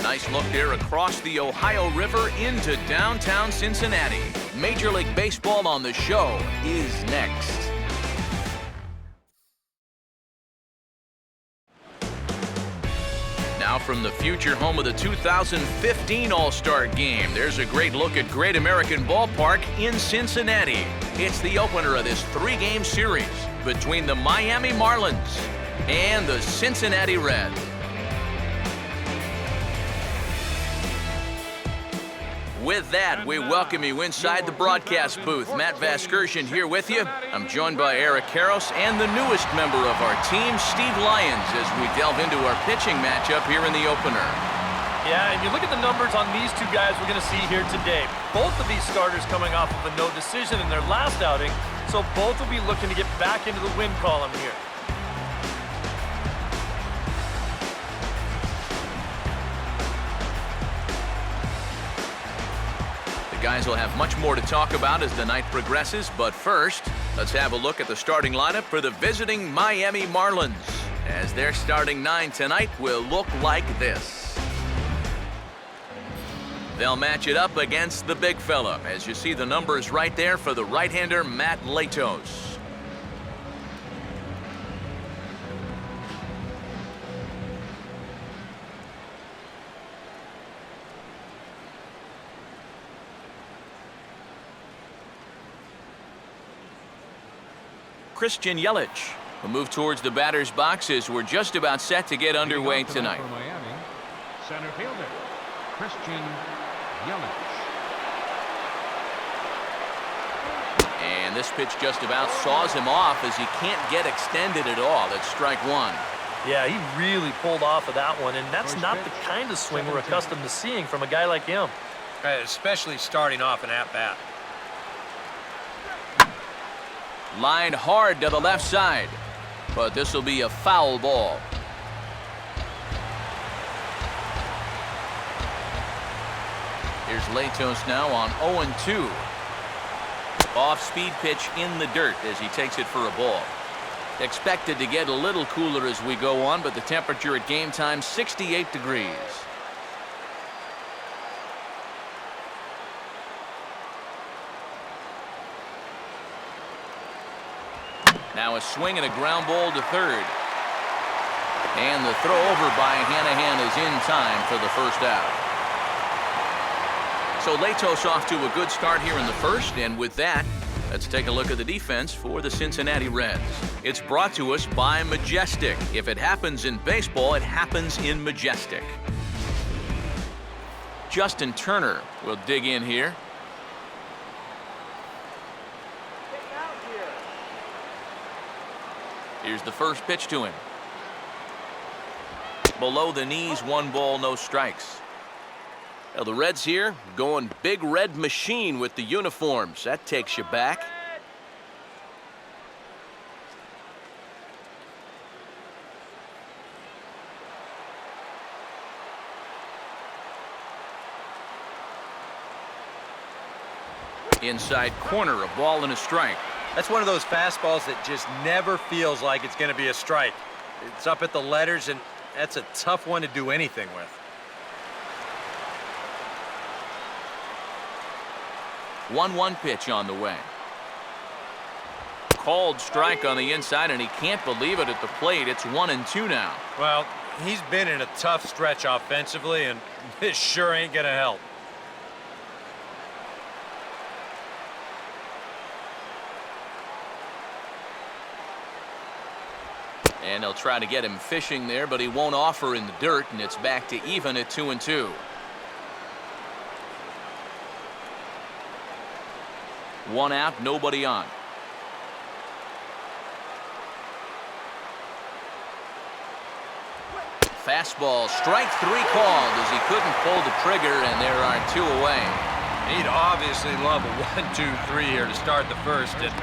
Nice look there across the Ohio River into downtown Cincinnati. Major League Baseball on the show is next. Now from the future home of the 2015 All-Star Game, there's a great look at Great American Ballpark in Cincinnati. It's the opener of this three-game series between the Miami Marlins and the Cincinnati Reds. With that, we welcome you inside the broadcast booth. Matt Vasgersian here with you. I'm joined by Eric Karros and the newest member of our team, Steve Lyons, as we delve into our pitching matchup here in the opener. Yeah, and you look at the numbers on these two guys we're going to see here today. Both of these starters coming off of a no decision in their last outing, so both will be looking to get back into the win column here. The guys will have much more to talk about as the night progresses, but first, let's have a look at the starting lineup for the visiting Miami Marlins, as their starting nine tonight will look like this. They'll match it up against the big fella, as you see the numbers right there for the right-hander Matt Latos. Christian Yelich will move towards the batter's box as we're just about set to get underway tonight. For Miami, center fielder, Christian Yelich. And this pitch just about saws him off as he can't get extended at all. It's strike one. Yeah, he really pulled off of that one, and that's not the kind of swing we're accustomed to seeing from a guy like him. Especially starting off an at-bat. Line hard to the left side, but this will be a foul ball. Here's Latos now on 0-2. Off-speed pitch in the dirt as he takes it for a ball. Expected to get a little cooler as we go on, but the temperature at game time, 68 degrees. Now a swing and a ground ball to third. And the throw over by Hanahan is in time for the first out. So Latos off to a good start here in the first, and with that, let's take a look at the defense for the Cincinnati Reds. It's brought to us by Majestic. If it happens in baseball, it happens in Majestic. Justin Turner will dig in here. Here's the first pitch to him. Below the knees, 1 ball, no strikes. Now the Reds here going big red machine with the uniforms. That takes you back. Inside corner, a ball and a strike. That's one of those fastballs that just never feels like it's going to be a strike. It's up at the letters, and that's a tough one to do anything with. 1-1 pitch on the way. Called strike on the inside, and he can't believe it at the plate. It's 1-2 now. Well, he's been in a tough stretch offensively, and this sure ain't going to help. And they'll try to get him fishing there, but he won't offer in the dirt, and it's back to even at 2-2. 1 out, nobody on. Fastball, strike 3 called as he couldn't pull the trigger, and there are 2 away. He'd obviously love a 1-2-3 here to start the first. And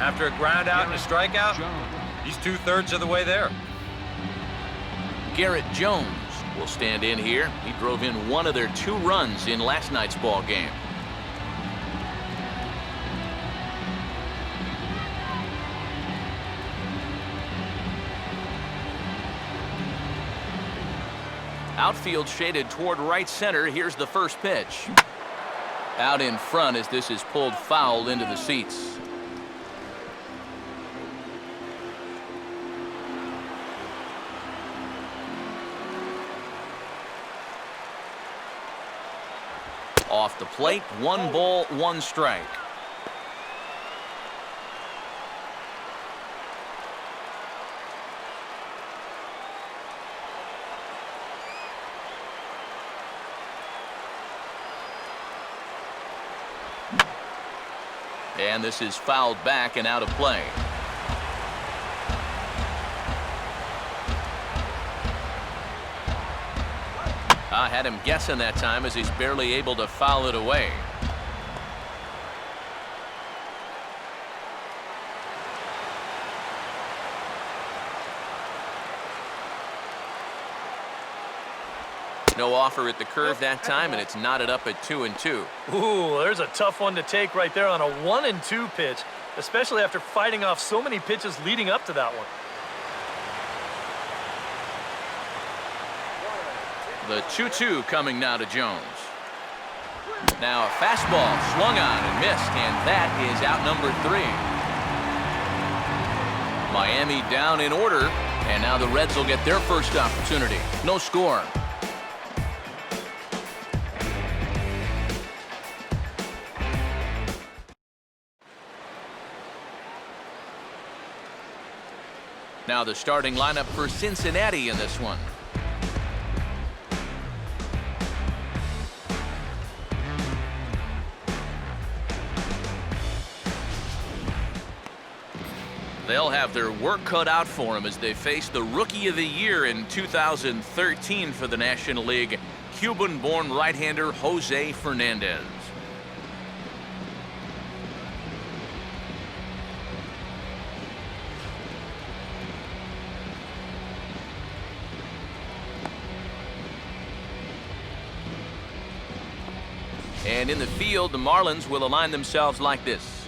after a ground out and a strikeout, he's 2/3 of the way there. Garrett Jones will stand in here. He drove in 1 of their 2 runs in last night's ball game. Outfield shaded toward right center. Here's the first pitch. Out in front as this is pulled foul into the seats. Off the plate, 1 ball, 1 strike. And this is fouled back and out of play. I had him guessing that time as he's barely able to foul it away. No offer at the curve that time, and it's knotted up at 2-2. Ooh, there's a tough one to take right there on a 1-2 pitch, especially after fighting off so many pitches leading up to that one. The 2-2 coming now to Jones. Now a fastball swung on and missed, and that is out number 3. Miami down in order, and now the Reds will get their first opportunity. No score. Now the starting lineup for Cincinnati in this one. They'll have their work cut out for them as they face the Rookie of the Year in 2013 for the National League, Cuban-born right-hander Jose Fernandez. And in the field, the Marlins will align themselves like this.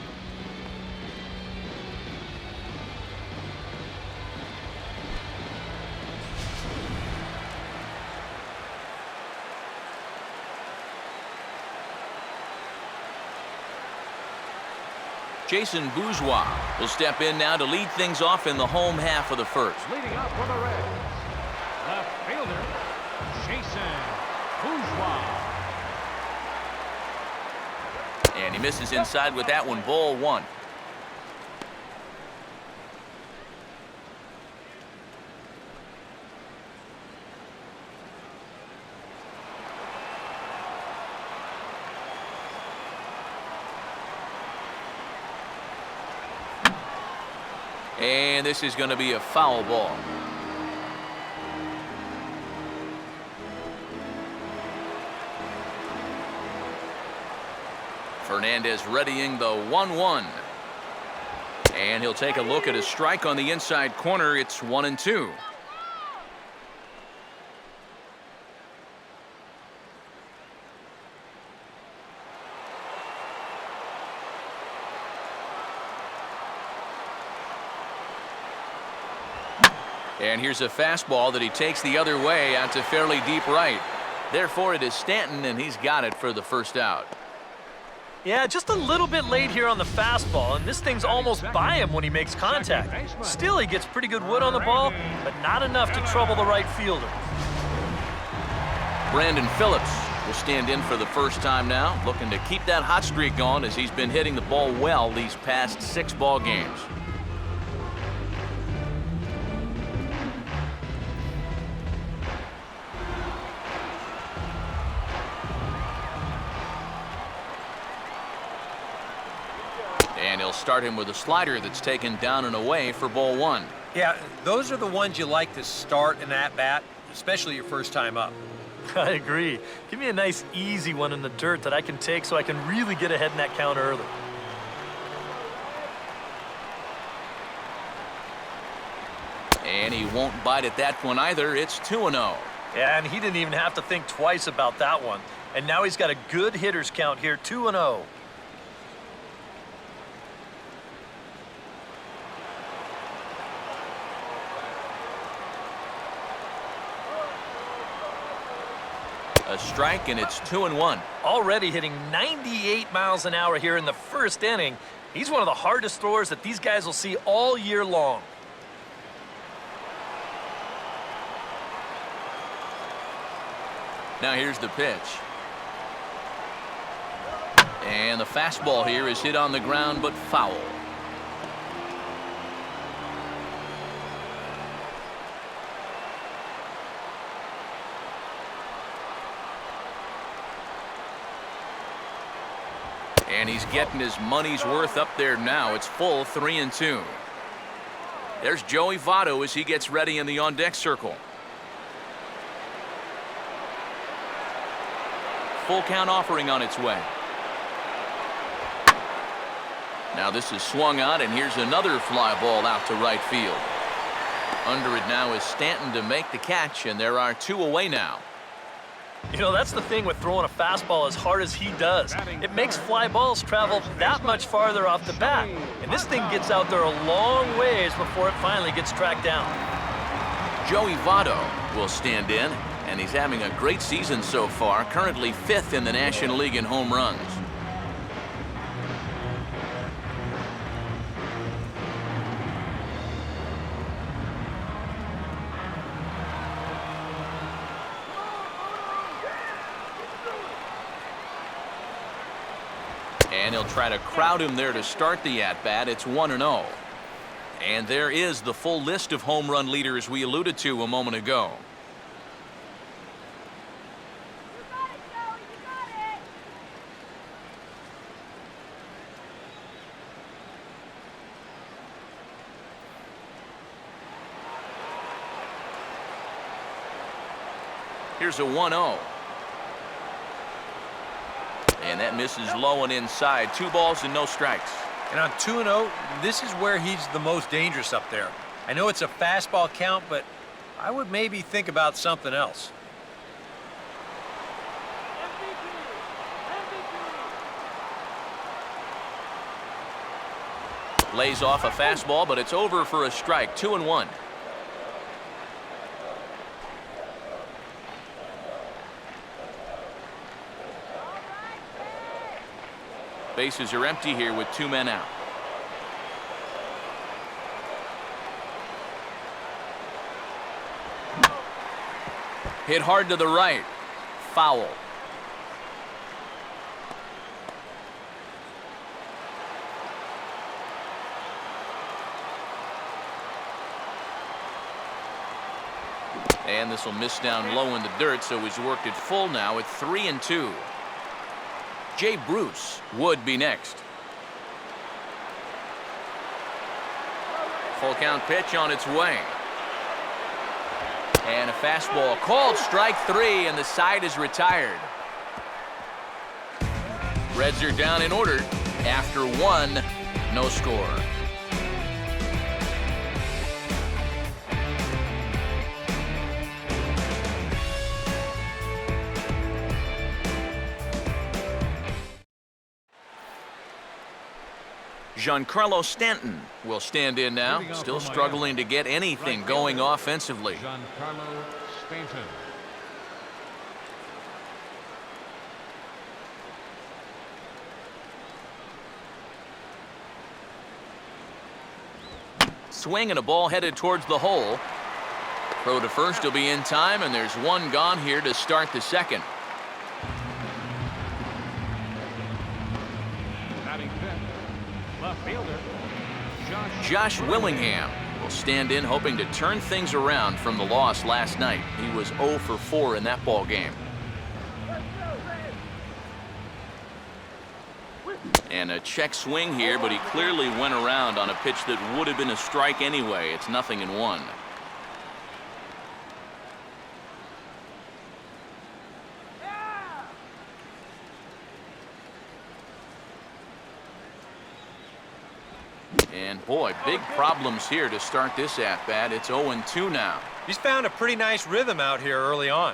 Jason Bourgeois will step in now to lead things off in the home half of the first. Leading up for the Reds, the fielder, Jason Bourgeois. And he misses inside with that one, ball 1. And this is going to be a foul ball. Fernandez readying the 1-1. And he'll take a look at a strike on the inside corner. It's 1-2. And here's a fastball that he takes the other way out to fairly deep right. Therefore, it is Stanton, and he's got it for the first out. Yeah, just a little bit late here on the fastball, and this thing's almost by him when he makes contact. Still, he gets pretty good wood on the ball, but not enough to trouble the right fielder. Brandon Phillips will stand in for the first time now, looking to keep that hot streak going as he's been hitting the ball well these past 6 ball games. And he'll start him with a slider that's taken down and away for ball 1. Yeah, those are the ones you like to start in at bat, especially your first time up. I agree. Give me a nice, easy one in the dirt that I can take so I can really get ahead in that count early. And he won't bite at that one either. It's 2-0. Yeah, and he didn't even have to think twice about that one. And now he's got a good hitter's count here, 2-0. A strike, and it's 2-1. Already hitting 98 miles an hour here in the first inning. He's one of the hardest throwers that these guys will see all year long. Now here's the pitch. And the fastball here is hit on the ground, but foul. And he's getting his money's worth up there now. It's full 3-2. There's Joey Votto as he gets ready in the on-deck circle. Full count offering on its way. Now this is swung on, and here's another fly ball out to right field. Under it now is Stanton to make the catch, and there are 2 away now. You know, that's the thing with throwing a fastball as hard as he does. It makes fly balls travel that much farther off the bat. And this thing gets out there a long ways before it finally gets tracked down. Joey Votto will stand in, and he's having a great season so far, currently 5th in the National League in home runs. And he'll try to crowd him there to start the at-bat. It's 1-0. And there is the full list of home run leaders we alluded to a moment ago. Here's a 1-0. And that misses low and inside. 2 balls and no strikes. And on 2-0, this is where he's the most dangerous up there. I know it's a fastball count, but I would maybe think about something else. Lays off a fastball, but it's over for a strike. 2-1. Bases are empty here with 2 men out. Hit hard to the right. Foul. And this will miss down low in the dirt, so he's worked it full now at 3-2. Jay Bruce would be next. Full count pitch on its way. And a fastball called strike 3, and the side is retired. Reds are down in order after 1, no score. Giancarlo Stanton will stand in now, still struggling to get anything going offensively. Giancarlo Stanton. Swing and a ball headed towards the hole. Throw to first will be in time, and there's 1 gone here to start the second. Left fielder, Josh Willingham will stand in, hoping to turn things around from the loss last night. He was 0 for 4 in that ball game. And a check swing here, but he clearly went around on a pitch that would have been a strike anyway. It's 0-1. And boy, big problems here to start this at-bat. It's 0-2 now. He's found a pretty nice rhythm out here early on.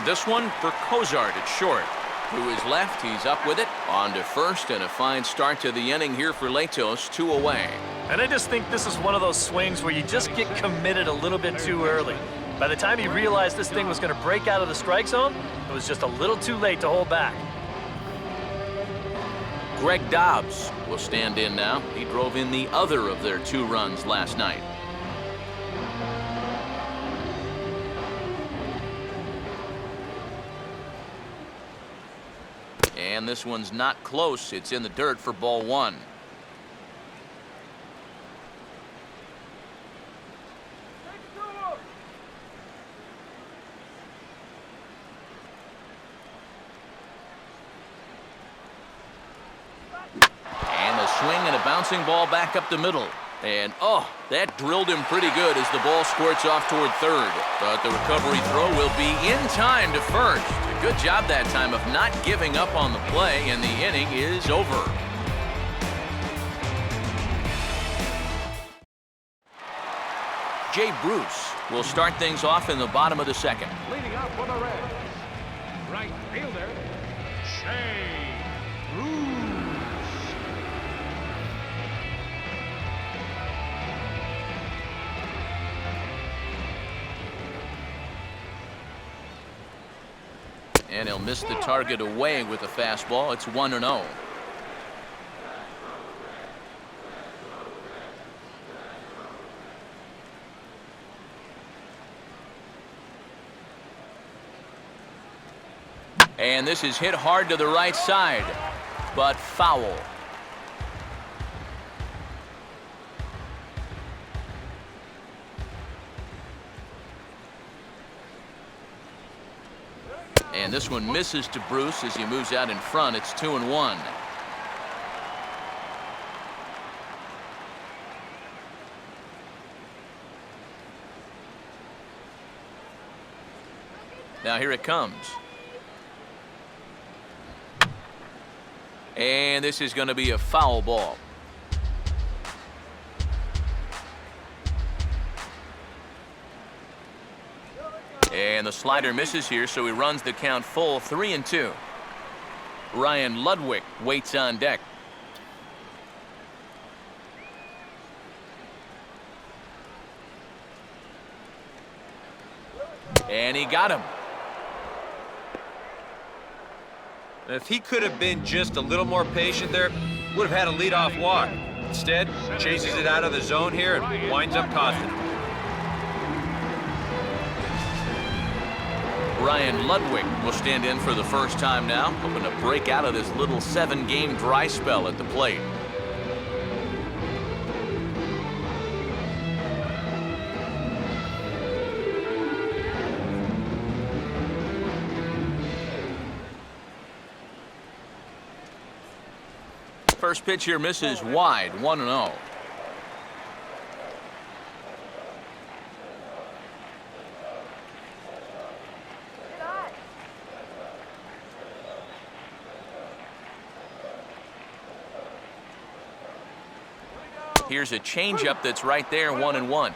This one for COZART at short. To his left, he's up with it. On to first, and a fine start to the inning here for Latos, 2 away. And I just think this is one of those swings where you just get committed a little bit too early. By the time he realized this thing was going to break out of the strike zone, it was just a little too late to hold back. Greg Dobbs will stand in now. He drove in the other of their 2 runs last night. And this one's not close. It's in the dirt for ball 1. And a swing and a bouncing ball back up the middle. And, oh, that drilled him pretty good as the ball squirts off toward third. But the recovery throw will be in time to first. A good job that time of not giving up on the play, and the inning is over. Jay Bruce will start things off in the bottom of the second. Leading up for the Reds, right fielder, Jay Bruce. And he'll miss the target away with a fastball. It's 1-0. And this is hit hard to the right side, but foul. And this one misses to Bruce as he moves out in front. It's 2-1. Now here it comes. And this is going to be a foul ball. And the slider misses here, so he runs the count full, 3-2. Ryan Ludwig waits on deck. And he got him. If he could have been just a little more patient there, would have had a leadoff walk. Instead, chases it out of the zone here and winds up costing him. Ryan Ludwig will stand in for the first time now, hoping to break out of this little 7-game dry spell at the plate. First pitch here misses wide, 1-0. Here's a changeup that's right there, 1-1.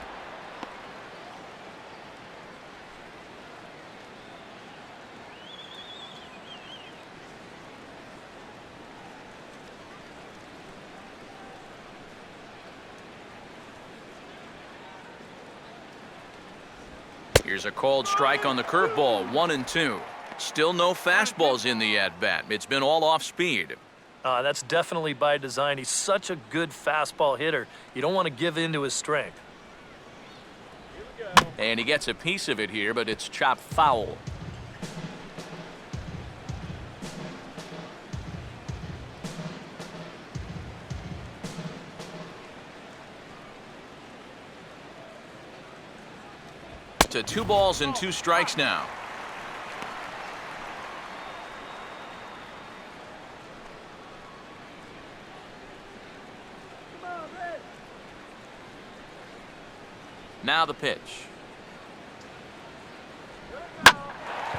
Here's a called strike on the curveball, 1-2. Still no fastballs in the at-bat. It's been all off speed. That's definitely by design. He's such a good fastball hitter. You don't want to give in to his strength. And he gets a piece of it here, but it's chopped foul. To 2 balls and 2 strikes now. Now the pitch.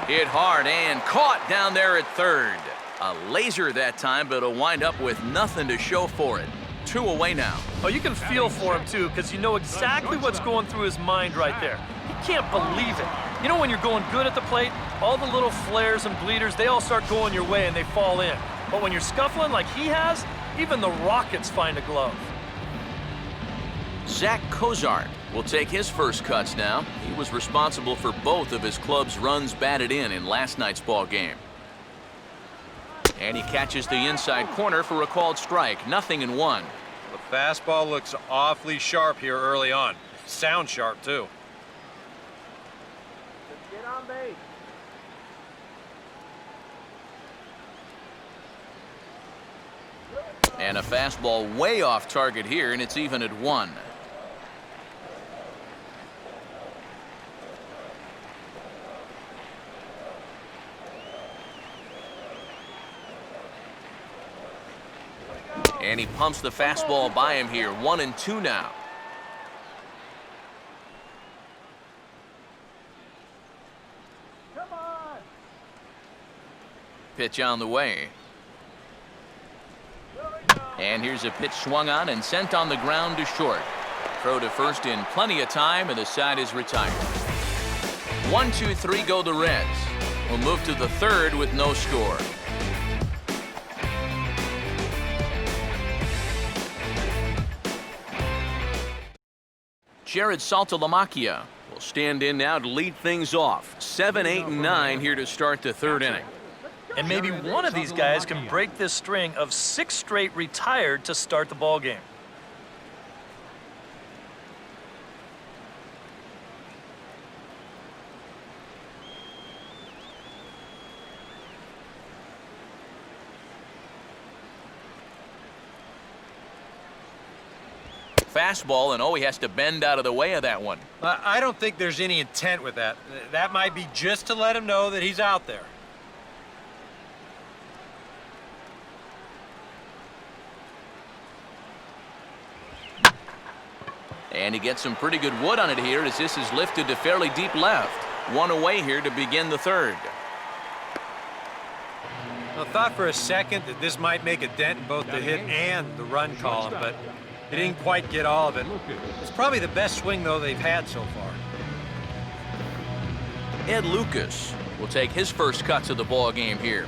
Hit hard and caught down there at third. A laser that time, but a wind up with nothing to show for it. 2 away now. Oh, you can feel for him, too, because you know exactly what's going through his mind right there. He can't believe it. You know when you're going good at the plate, all the little flares and bleeders, they all start going your way and they fall in. But when you're scuffling like he has, even the Rockets find a glove. Zach COZART will take his first cuts now. He was responsible for both of his club's runs batted in last night's ball game. And he catches the inside corner for a called strike. 0-1. The fastball looks awfully sharp here early on. Sounds sharp, too. Get on base. And a fastball way off target here, and it's even at 1. And he pumps the fastball by him here. 1-2 now. Come on. Pitch on the way. And here's a pitch swung on and sent on the ground to short. Throw to first in plenty of time, and the side is retired. 1-2-3 go the Reds. We'll move to the third with no score. Jarrod SALTALAMACCHIA will stand in now to lead things off. 7, 8, and 9 here to start the third inning. And maybe one of these guys can break this string of 6 straight retired to start the ball game. Fastball, and he has to bend out of the way of that one. I don't think there's any intent with that. That might be just to let him know that he's out there. And he gets some pretty good wood on it here as this is lifted to fairly deep left. 1 away here to begin the third. I thought for a second that this might make a dent in both the hit and the run column, but he didn't quite get all of it. It's probably the best swing, though, they've had so far. Ed Lucas will take his first cuts of the ball game here.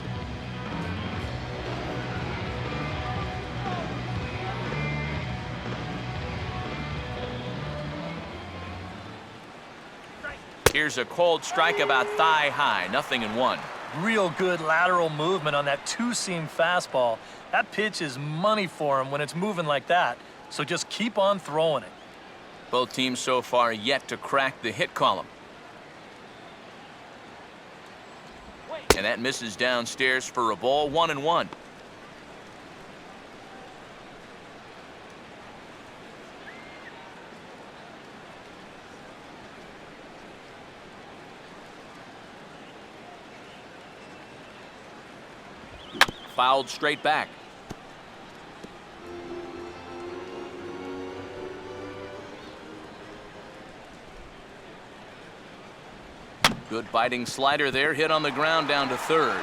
Here's a cold strike about thigh high. 0-1. Real good lateral movement on that two-seam fastball. That pitch is money for him when it's moving like that. So just keep on throwing it. Both teams so far yet to crack the hit column. And that misses downstairs for a ball. 1-1. Fouled straight back. Good biting slider there, hit on the ground down to third.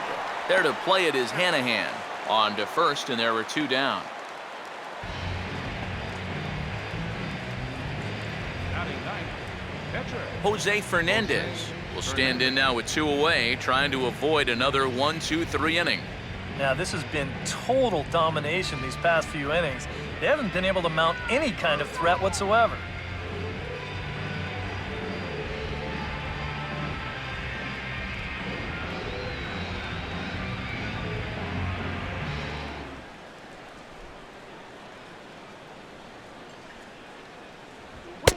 There to play it is Hanahan. On to first, and there were 2 down. Jose Fernandez will stand in now with 2 away, trying to avoid another 1-2-3 inning. Now, this has been total domination these past few innings. They haven't been able to mount any kind of threat whatsoever.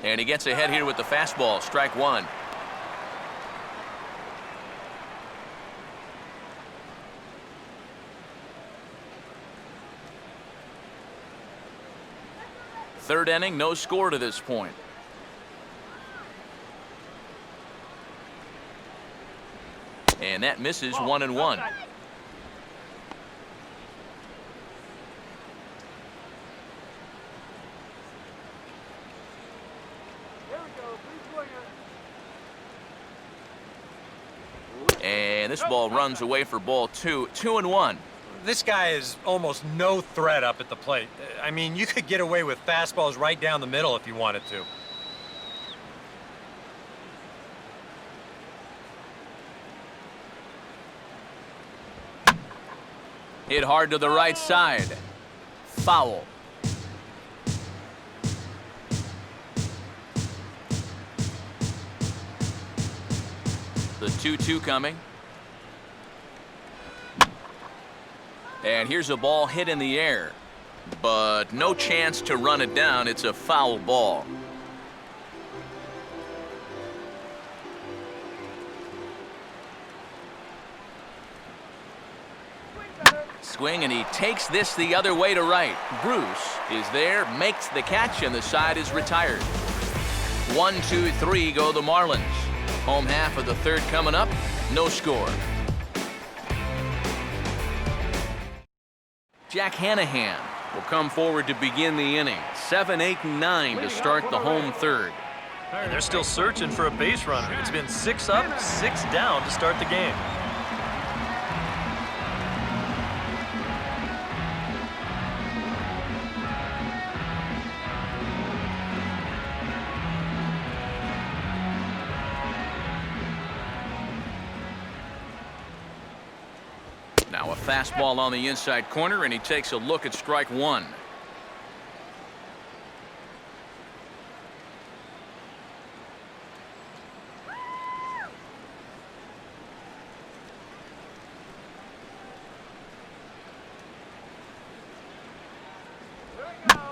And he gets ahead here with the fastball. Strike 1. Third inning, no score to this point. And that misses. 1-1. And this ball runs away for ball 2. 2-1. This guy is almost no threat up at the plate. I mean, you could get away with fastballs right down the middle if you wanted to. Hit hard to the right side. Foul. The 2-2 coming. And here's a ball hit in the air, but no chance to run it down. It's a foul ball. Swing, and he takes this the other way to right. Bruce is there, makes the catch, and the side is retired. 1, 2, 3 go the Marlins. Home half of the third coming up. No score. Jack Hanahan will come forward to begin the inning. 7, 8, and 9 to start the home third. And they're still searching for a base runner. It's been 6 up, 6 down to start the game. Now a fastball on the inside corner, and he takes a look at strike one.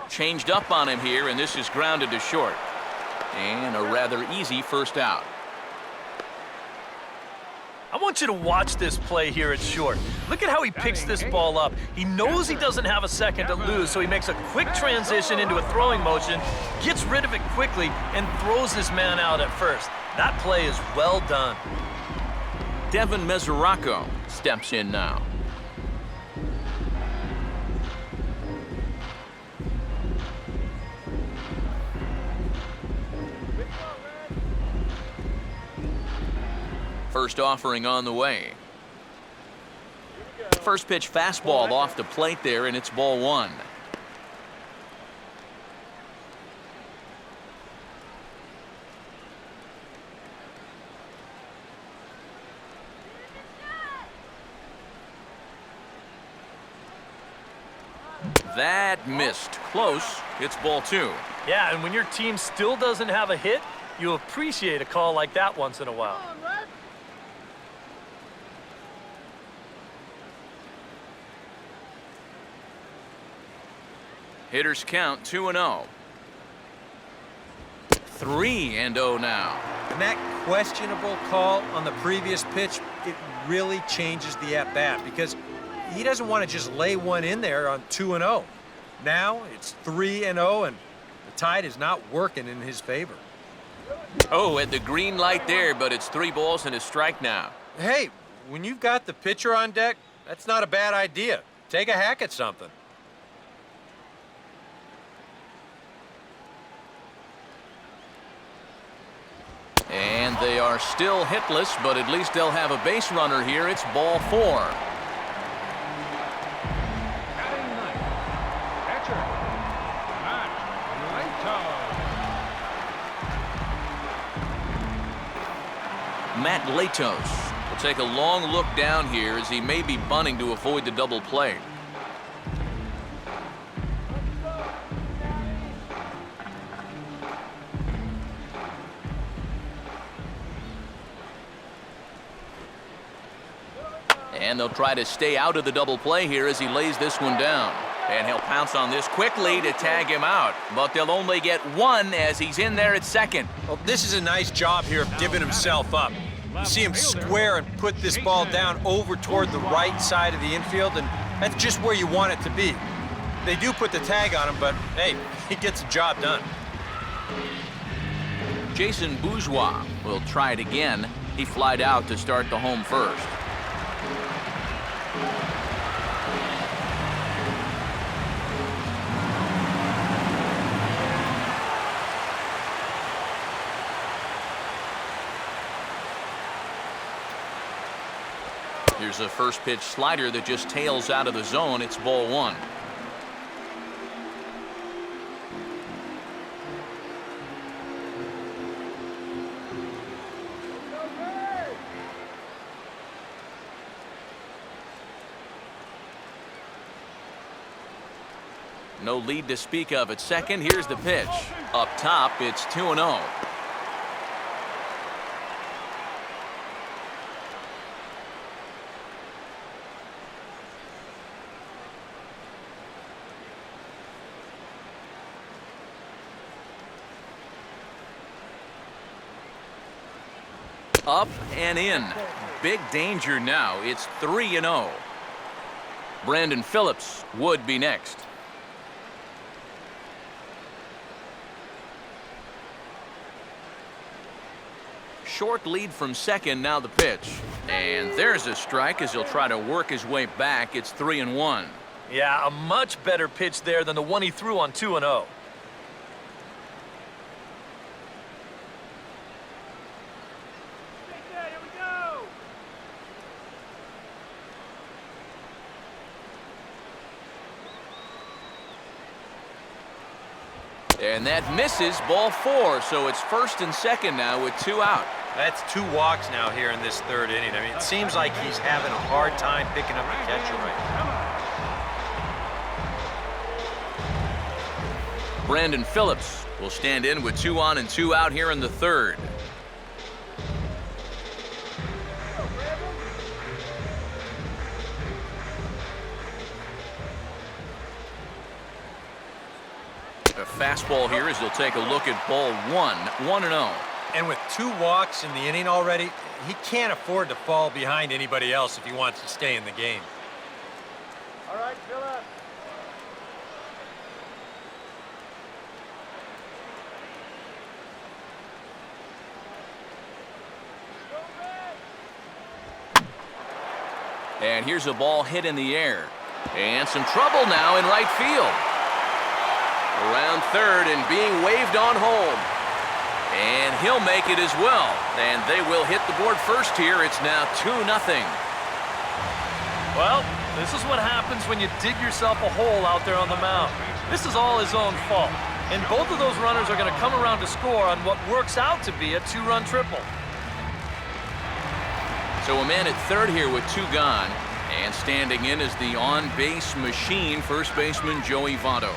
Changed up on him here, and this is grounded to short. And a rather easy first out. I want you to watch this play here at short. Look at how he picks this ball up. He knows he doesn't have a second to lose, so he makes a quick transition into a throwing motion, gets rid of it quickly, and throws this man out at first. That play is well done. Devin Mesoraco steps in now. First offering on the way. First pitch fastball off the plate there, and it's ball one. That missed. Close. It's ball two. Yeah, and when your team still doesn't have a hit, you appreciate a call like that once in a while. Hitters count 2-0. 3-0 now. And that questionable call on the previous pitch, it really changes the at-bat because he doesn't want to just lay one in there on 2-0. Now it's 3-0, and the tide is not working in his favor. Oh, at the green light there, but it's 3 balls and a strike now. Hey, when you've got the pitcher on deck, that's not a bad idea. Take a hack at something. And they are still hitless, but at least they'll have a base runner here. It's ball 4. Batting ninth, catcher, Matt Latos will take a long look down here as he may be bunting to avoid the double play. And they'll try to stay out of the double play here as he lays this one down. And he'll pounce on this quickly to tag him out. But they'll only get 1 as he's in there at second. Well, this is a nice job here of divvying himself up. You see him square and put this ball down over toward the right side of the infield, and that's just where you want it to be. They do put the tag on him, but hey, he gets the job done. Jason Bourgeois will try it again. He flied out to start the home first. Here's a first pitch slider that just tails out of the zone. It's ball 1. No lead to speak of at second. Here's the pitch. Up top, it's 2-0. Up and in. Big danger now. It's 3-0. Brandon Phillips would be next. Short lead from second, now the pitch. And there's a strike as he'll try to work his way back. It's 3-1. Yeah, a much better pitch there than the one he threw on 2-0. And that misses, ball 4, so it's first and second now with 2 out. That's 2 walks now here in this third inning. I mean, it seems like he's having a hard time picking up the catcher right now. Brandon Phillips will stand in with 2 on and 2 out here in the third. A fastball here as he'll take a look at ball 1, 1-0. And with 2 walks in the inning already, he can't afford to fall behind anybody else if he wants to stay in the game. All right, Phillips. And here's a ball hit in the air. And some trouble now in right field. Around third and being waved on home. And he'll make it as well. And they will hit the board first here. It's now 2-0. Well, this is what happens when you dig yourself a hole out there on the mound. This is all his own fault. And both of those runners are going to come around to score on what works out to be a 2-run triple. So a man at third here with 2 gone. And standing in is the on-base machine, first baseman Joey Votto.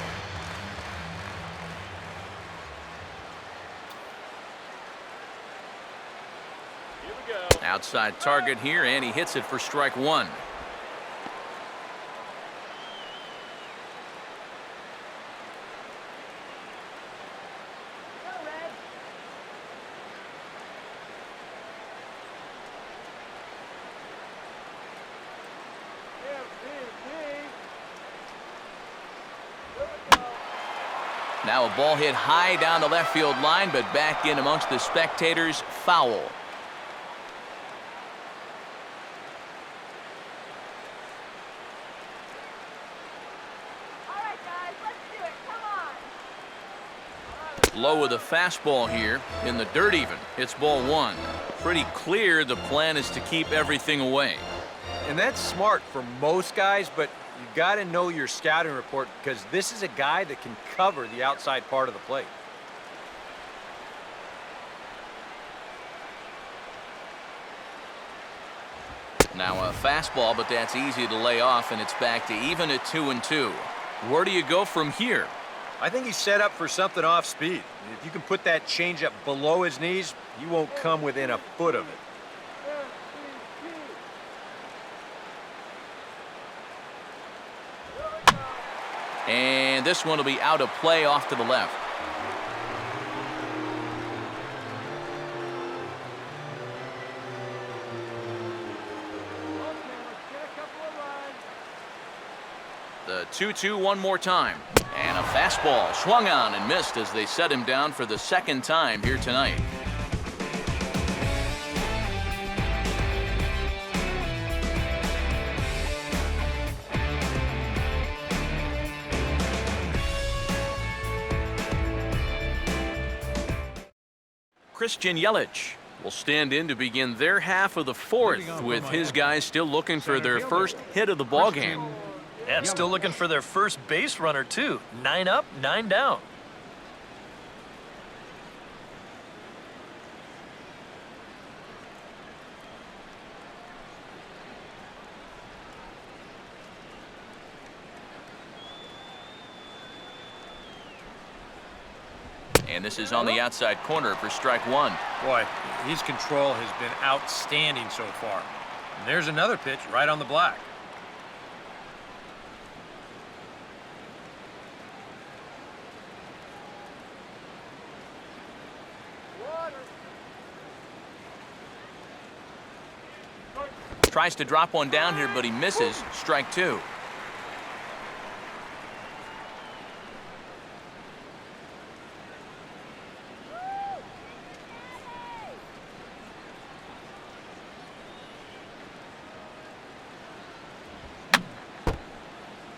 Outside target here, and he hits it for strike 1. Now a ball hit high down the left field line, but back in amongst the spectators, foul. Low with a fastball here in the dirt even. It's ball 1. Pretty clear the plan is to keep everything away. And that's smart for most guys, but you got to know your scouting report because this is a guy that can cover the outside part of the plate. Now a fastball, but that's easy to lay off, and it's back to even at 2-2. Where do you go from here? I think he's set up for something off speed. If you can put that changeup below his knees, he won't come within a foot of it. And this one will be out of play off to the left. The 2-2 one more time. And a fastball swung on and missed as they set him down for the second time here tonight. Christian Yelich will stand in to begin their half of the fourth, with his guys still looking for their first hit of the ballgame. And still looking for their first base runner, too. 9 up, 9 down. And this is on the outside corner for strike one. Boy, his control has been outstanding so far. And there's another pitch right on the black. Tries to drop one down here, but he misses. Strike two.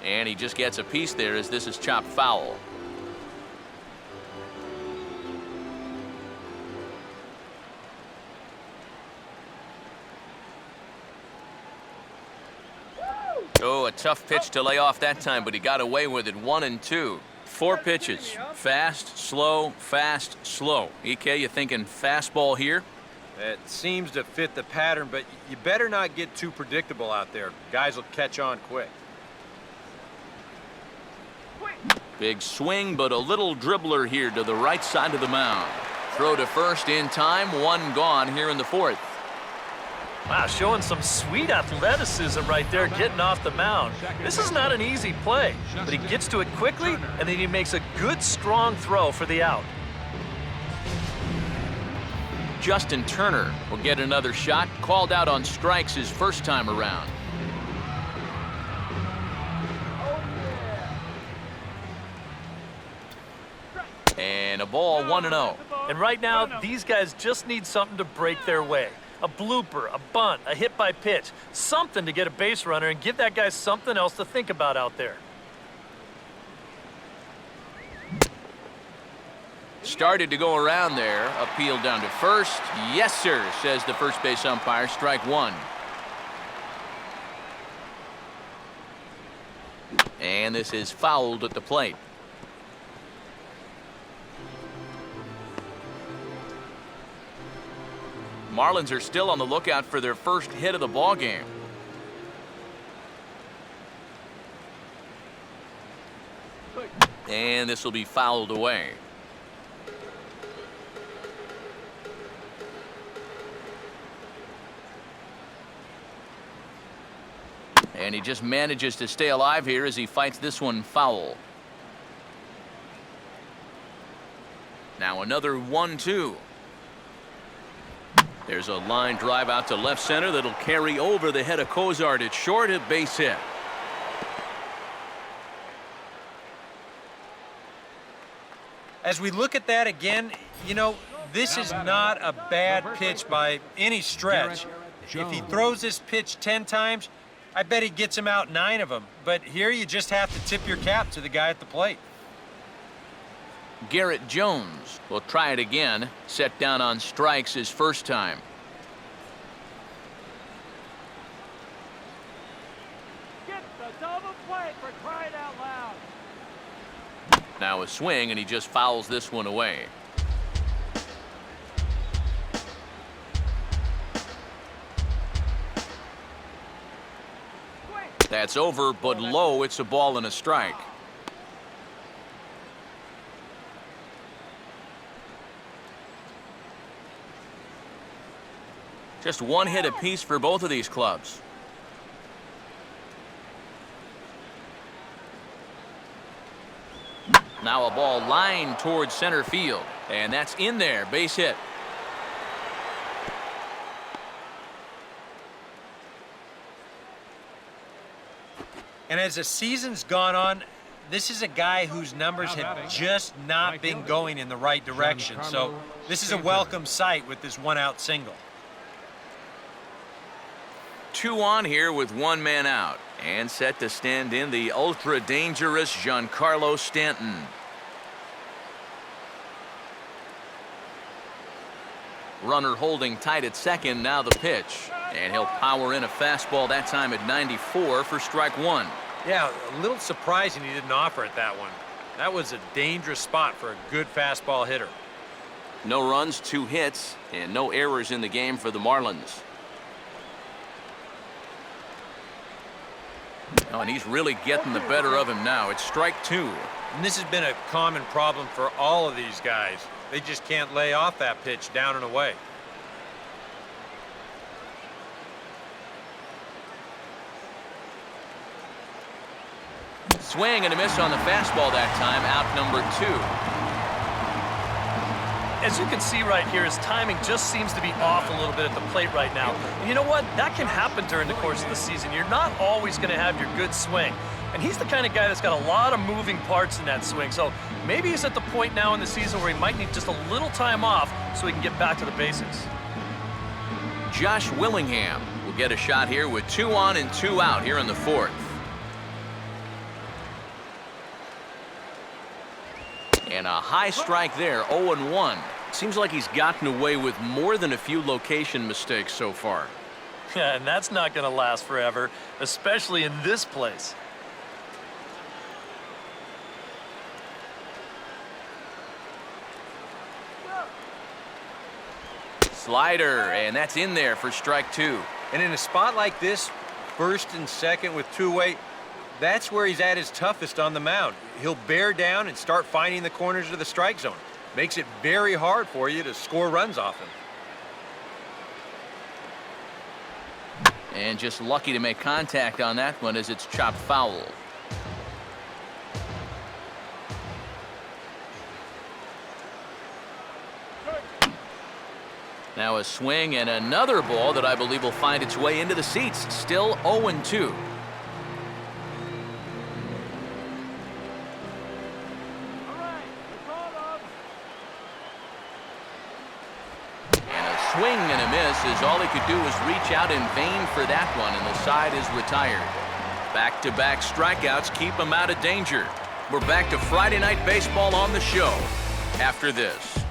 And he just gets a piece there as this is chopped foul. Oh, a tough pitch to lay off that time, but he got away with it. 1-2. 4 pitches. Fast, slow, fast, slow. EK, you thinking fastball here? It seems to fit the pattern, but you better not get too predictable out there. Guys will catch on quick. Big swing, but a little dribbler here to the right side of the mound. Throw to first in time, 1 gone here in the 4th. Wow, showing some sweet athleticism right there, getting off the mound. This is not an easy play, but he gets to it quickly, and then he makes a good, strong throw for the out. Justin Turner will get another shot, called out on strikes his first time around. And a ball, 1-0. And right now, these guys just need something to break their way. A blooper, a bunt, a hit by pitch, something to get a base runner and give that guy something else to think about out there. Started to go around there. Appeal down to first. Yes, sir, says the first base umpire. Strike one. And this is fouled at the plate. Marlins are still on the lookout for their first hit of the ball game. And this will be fouled away. And he just manages to stay alive here as he fights this one foul. Now another 1-2. There's a line drive out to left center that'll carry over the head of COZART. It's short, a base hit. As we look at that again, you know, this is not a bad pitch by any stretch. If he throws this pitch 10 times, I bet he gets him out 9 of them. But here you just have to tip your cap to the guy at the plate. Garrett Jones will try it again. Set down on strikes his first time. Get the double play for crying out loud. Now a swing, and he just fouls this one away. That's over, but low. It's a ball and a strike. Just one hit apiece for both of these clubs. Now a ball lined towards center field, and that's in there. Base hit. And as the season's gone on, this is a guy whose numbers have just not been going in the right direction. So this is a welcome sight with this one-out single. 2 on here with 1 man out, and set to stand in the ultra-dangerous Giancarlo Stanton. Runner holding tight at second. Now the pitch, and he'll power in a fastball that time at 94 for strike one. Yeah, a little surprising he didn't offer it that one. That was a dangerous spot for a good fastball hitter. No runs, 2 hits, and no errors in the game for the Marlins. Oh, and he's really getting the better of him now. It's strike 2. And this has been a common problem for all of these guys. They just can't lay off that pitch down and away. Swing and a miss on the fastball that time, out number 2. As you can see right here, his timing just seems to be off a little bit at the plate right now. And you know what? That can happen during the course of the season. You're not always going to have your good swing. And he's the kind of guy that's got a lot of moving parts in that swing. So maybe he's at the point now in the season where he might need just a little time off so he can get back to the basics. Josh Willingham will get a shot here with 2 on and 2 out here in the 4th. And a high strike there, 0-1. Seems like he's gotten away with more than a few location mistakes so far. Yeah, and that's not going to last forever, especially in this place. Slider, and that's in there for strike 2. And in a spot like this, first and second with two-way, that's where he's at his toughest on the mound. He'll bear down and start finding the corners of the strike zone. Makes it very hard for you to score runs off him. And just lucky to make contact on that one as it's chopped foul. Now a swing and another ball that I believe will find its way into the seats. Still 0-2. Swing and a miss as all he could do was reach out in vain for that one, and the side is retired. Back-to-back strikeouts keep him out of danger. We're back to Friday Night Baseball on the show after this.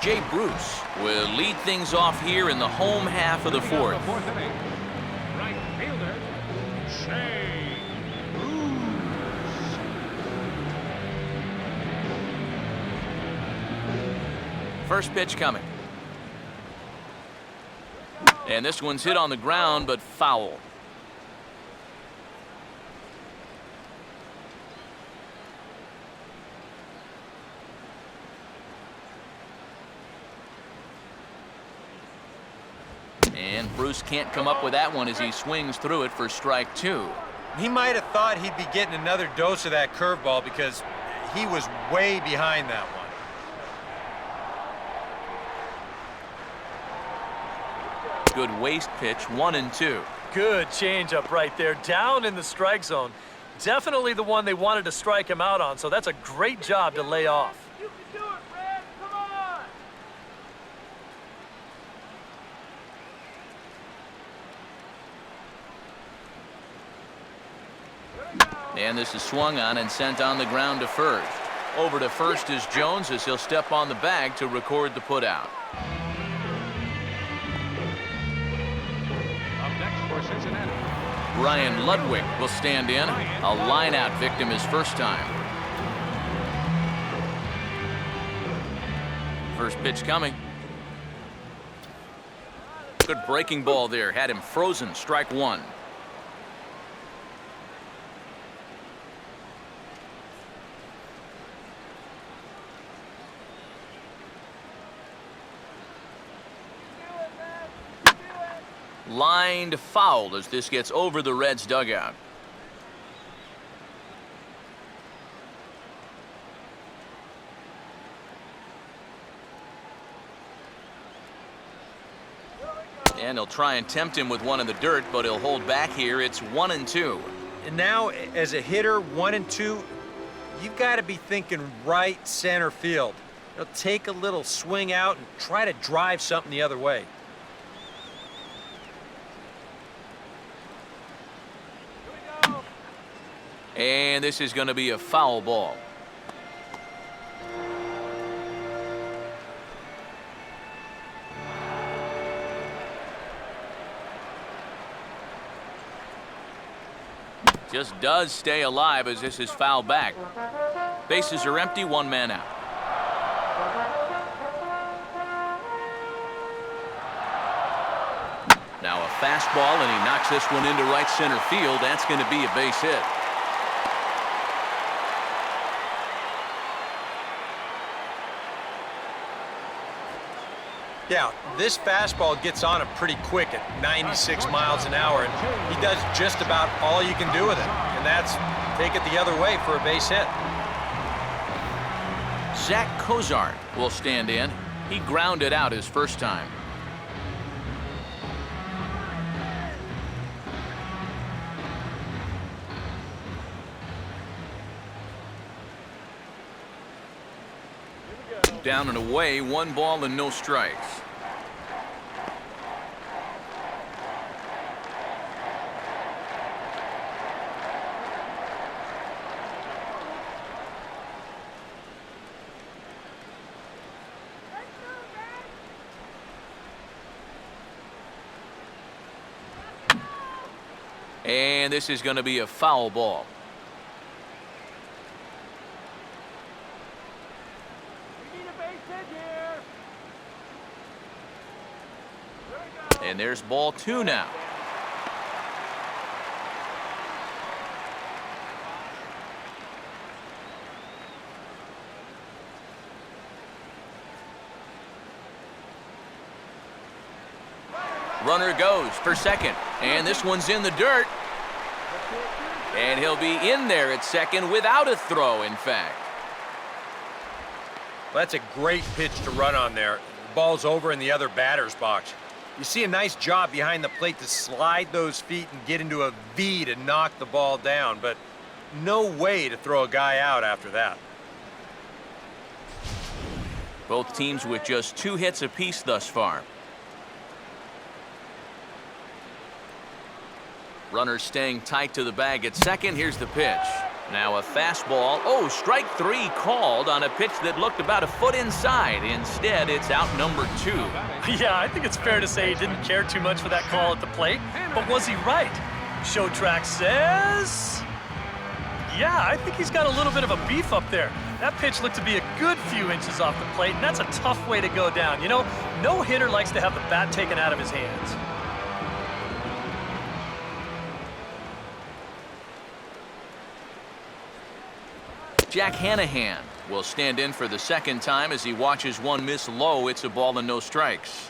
Jay Bruce will lead things off here in the home half of the 4th. Fourth inning. Right fielder, Jay Bruce. First pitch coming. And this one's hit on the ground, but foul. And Bruce can't come up with that one as he swings through it for strike 2. He might have thought he'd be getting another dose of that curveball because he was way behind that one. Good waist pitch, 1-2. Good changeup right there, down in the strike zone. Definitely the one they wanted to strike him out on, so that's a great job to lay off. You can do it, Red. Come on. And this is swung on and sent on the ground to first. Over to first is Jones as he'll step on the bag to record the putout. Up next for Cincinnati. Brian Ludwig will stand in. A line-out victim his first time. First pitch coming. Good breaking ball there. Had him frozen. Strike 1. Lined foul as this gets over the Reds' dugout. And he'll try and tempt him with one in the dirt, but he'll hold back here. It's 1-2. And now, as a hitter, 1-2, you've got to be thinking right center field. You'll take a little swing out and try to drive something the other way. And this is going to be a foul ball. Just does stay alive as this is fouled back. Bases are empty, 1 man out. Now a fastball, and he knocks this one into right center field. That's going to be a base hit. Yeah, this fastball gets on him pretty quick at 96 miles an hour, and he does just about all you can do with it, and that's take it the other way for a base hit. ZACK COZART will stand in. He grounded out his first time. Down and away, 1 ball and no strikes. And this is going to be a foul ball. And there's ball 2 now. Runner goes for second, and this one's in the dirt. And he'll be in there at second without a throw, in fact. Well, that's a great pitch to run on there. The ball's over in the other batter's box. You see a nice job behind the plate to slide those feet and get into a V to knock the ball down, but no way to throw a guy out after that. Both teams with just 2 hits apiece thus far. Runner staying tight to the bag at second. Here's the pitch. Now a fastball. Oh, strike 3 called on a pitch that looked about a foot inside. Instead, it's out number 2. Yeah, I think it's fair to say he didn't care too much for that call at the plate. But was he right? Show track says... Yeah, I think he's got a little bit of a beef up there. That pitch looked to be a good few inches off the plate, and that's a tough way to go down. You know, no hitter likes to have the bat taken out of his hands. Jack Hanahan will stand in for the second time as he watches one miss low. It's a ball and no strikes.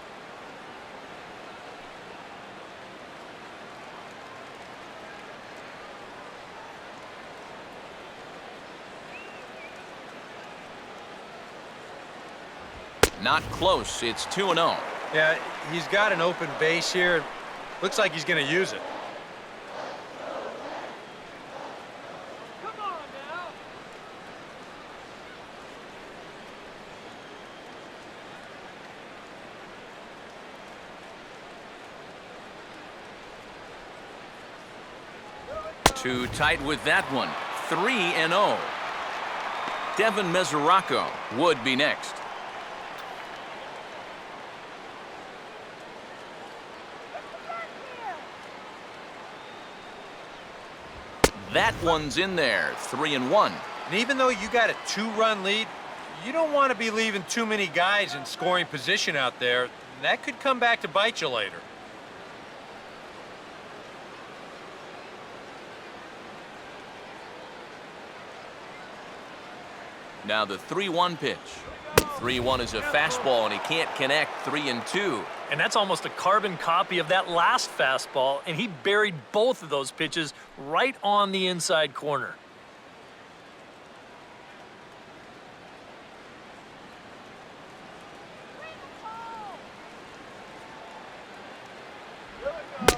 Not close. It's 2-0. Yeah, he's got an open base here. Looks like he's going to use it. Too tight with that one. 3-0. Devin Mesoraco would be next. That one's in there. 3-1. And even though you got a 2-run lead, you don't want to be leaving too many guys in scoring position out there. That could come back to bite you later. Now the 3-1 pitch. 3-1 is a fastball, and he can't connect. 3-2. And that's almost a carbon copy of that last fastball, and he buried both of those pitches right on the inside corner.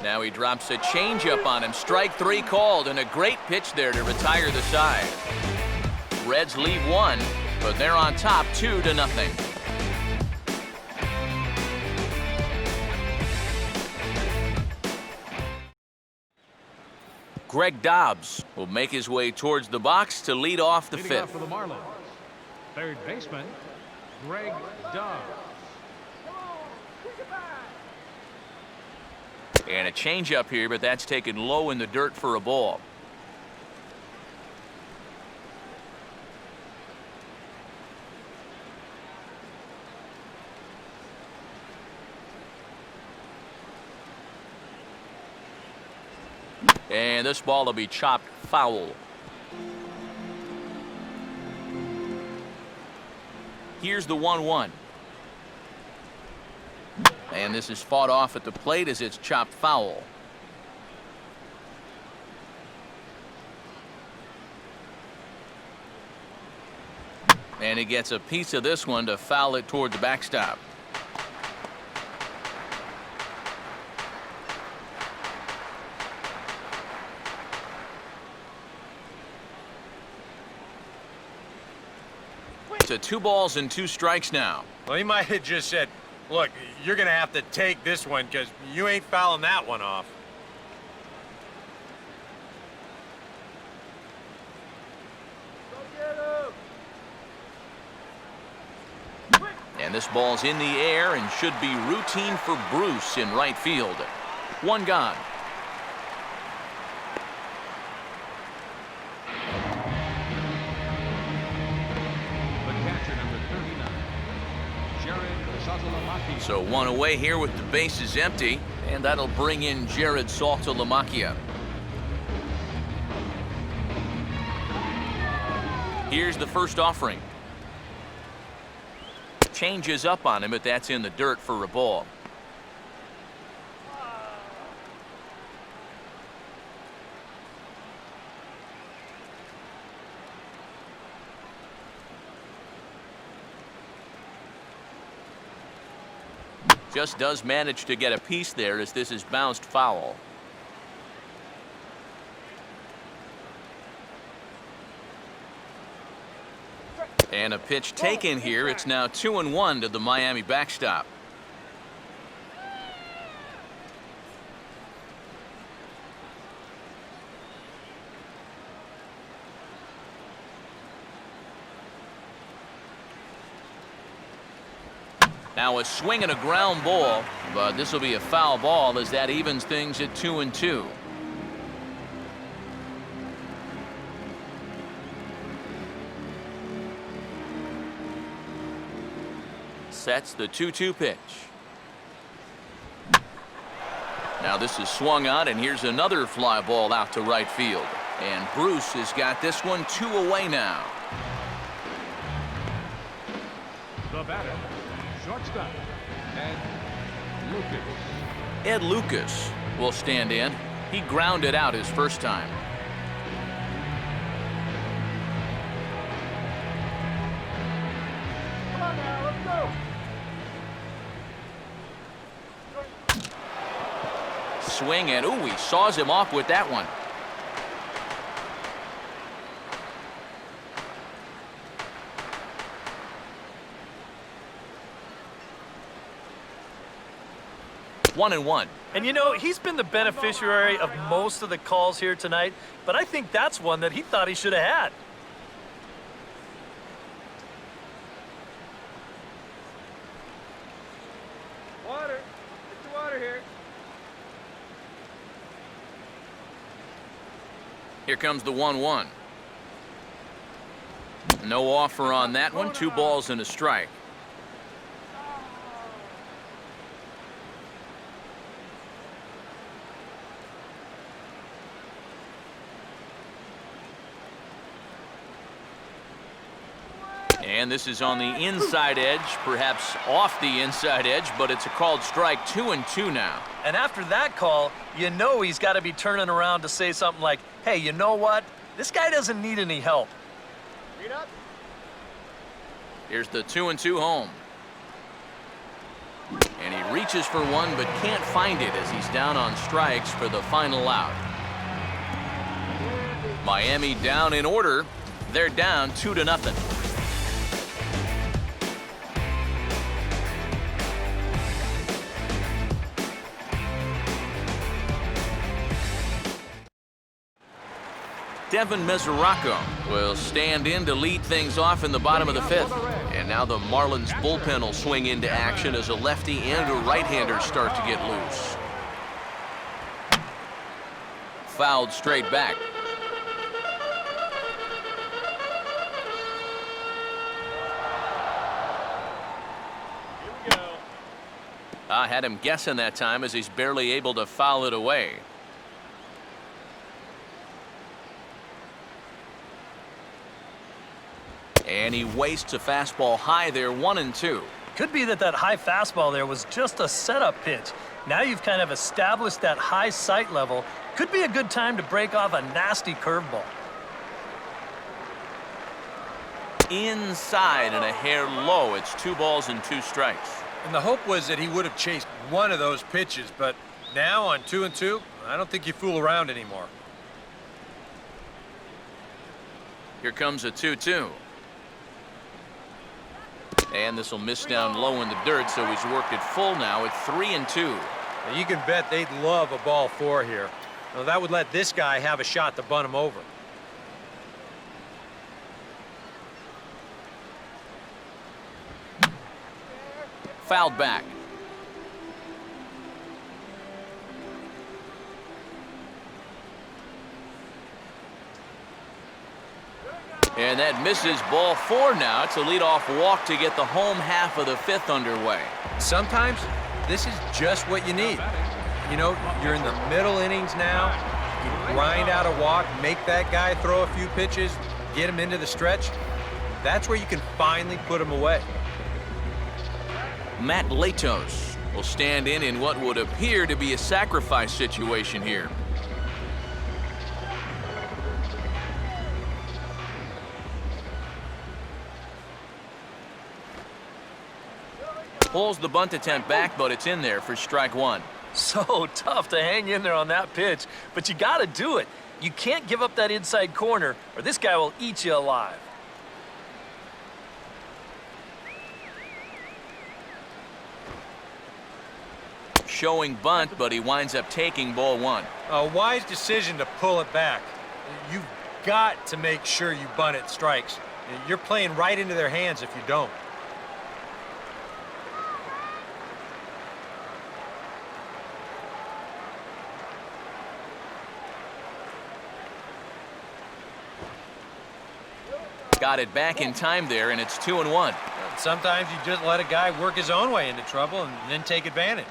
Now he drops a changeup on him. Strike 3 called, and a great pitch there to retire the side. Reds lead 1, but they're on top 2-0. Greg Dobbs will make his way towards the box to lead off the 5th. For the Marlins, third baseman, Greg Dobbs. And a changeup here, but that's taken low in the dirt for a ball. And this ball will be chopped foul. Here's the 1-1. And this is fought off at the plate as it's chopped foul. And he gets a piece of this one to foul it toward the backstop. To 2 balls and 2 strikes now. Well, he might have just said, look, you're going to have to take this one because you ain't fouling that one off. And this ball's in the air and should be routine for Bruce in right field. 1 gone. So 1 away here with the bases empty, and that'll bring in JARROD SALTALAMACCHIA. Here's the first offering. Changes up on him, but that's in the dirt for a ball. Just does manage to get a piece there as this is bounced foul. And a pitch taken here. It's now 2-1 to the Miami backstop. Now a swing and a ground ball, but this will be a foul ball as that evens things at 2-2. Sets the 2-2 pitch. Now this is swung on, and here's another fly ball out to right field. And Bruce has got this one 2 away now. The batter, shortstop, Ed Lucas will stand in. He grounded out his first time. Come on now, let's go. Swing, and ooh, he saws him off with that one. One and one. And you know, he's been the beneficiary of most of the calls here tonight, but I think that's one that he thought he should have had. Water. Get the water here. Here comes the 1-1. No offer on that one. 2 balls and a strike. And this is on the inside edge, perhaps off the inside edge, but it's a called strike. 2-2 now. And after that call, you know he's got to be turning around to say something like, hey, you know what? This guy doesn't need any help. Read up. Here's the 2-2 home. And he reaches for one, but can't find it as he's down on strikes for the final out. Miami down in order. They're down 2-0. Devin Mesoraco will stand in to lead things off in the bottom of the 5th. And now the Marlins bullpen will swing into action as a lefty and a right-hander start to get loose. Fouled straight back. Here we go. I had him guessing that time as he's barely able to foul it away. And he wastes a fastball high there, 1-2. Could be that high fastball there was just a setup pitch. Now you've kind of established that high sight level. Could be a good time to break off a nasty curveball. Inside and a hair low. It's 2 balls and 2 strikes. And the hope was that he would have chased one of those pitches, but now on 2-2, I don't think you fool around anymore. Here comes a 2-2. And this will miss down low in the dirt, so he's worked it full now at 3-2. Now you can bet they'd love a ball 4 here. Now that would let this guy have a shot to bunt him over. Fouled back. And that misses, ball 4 now. It's a leadoff walk to get the home half of the 5th underway. Sometimes this is just what you need. You know, you're in the middle innings now. You grind out a walk, make that guy throw a few pitches, get him into the stretch. That's where you can finally put him away. Matt Latos will stand in what would appear to be a sacrifice situation here. Pulls the bunt attempt back, but it's in there for strike 1. So tough to hang in there on that pitch, but you got to do it. You can't give up that inside corner, or this guy will eat you alive. Showing bunt, but he winds up taking ball 1. A wise decision to pull it back. You've got to make sure you bunt it strikes. You're playing right into their hands if you don't. Got it back in time there, and it's 2-1. Sometimes you just let a guy work his own way into trouble and then take advantage.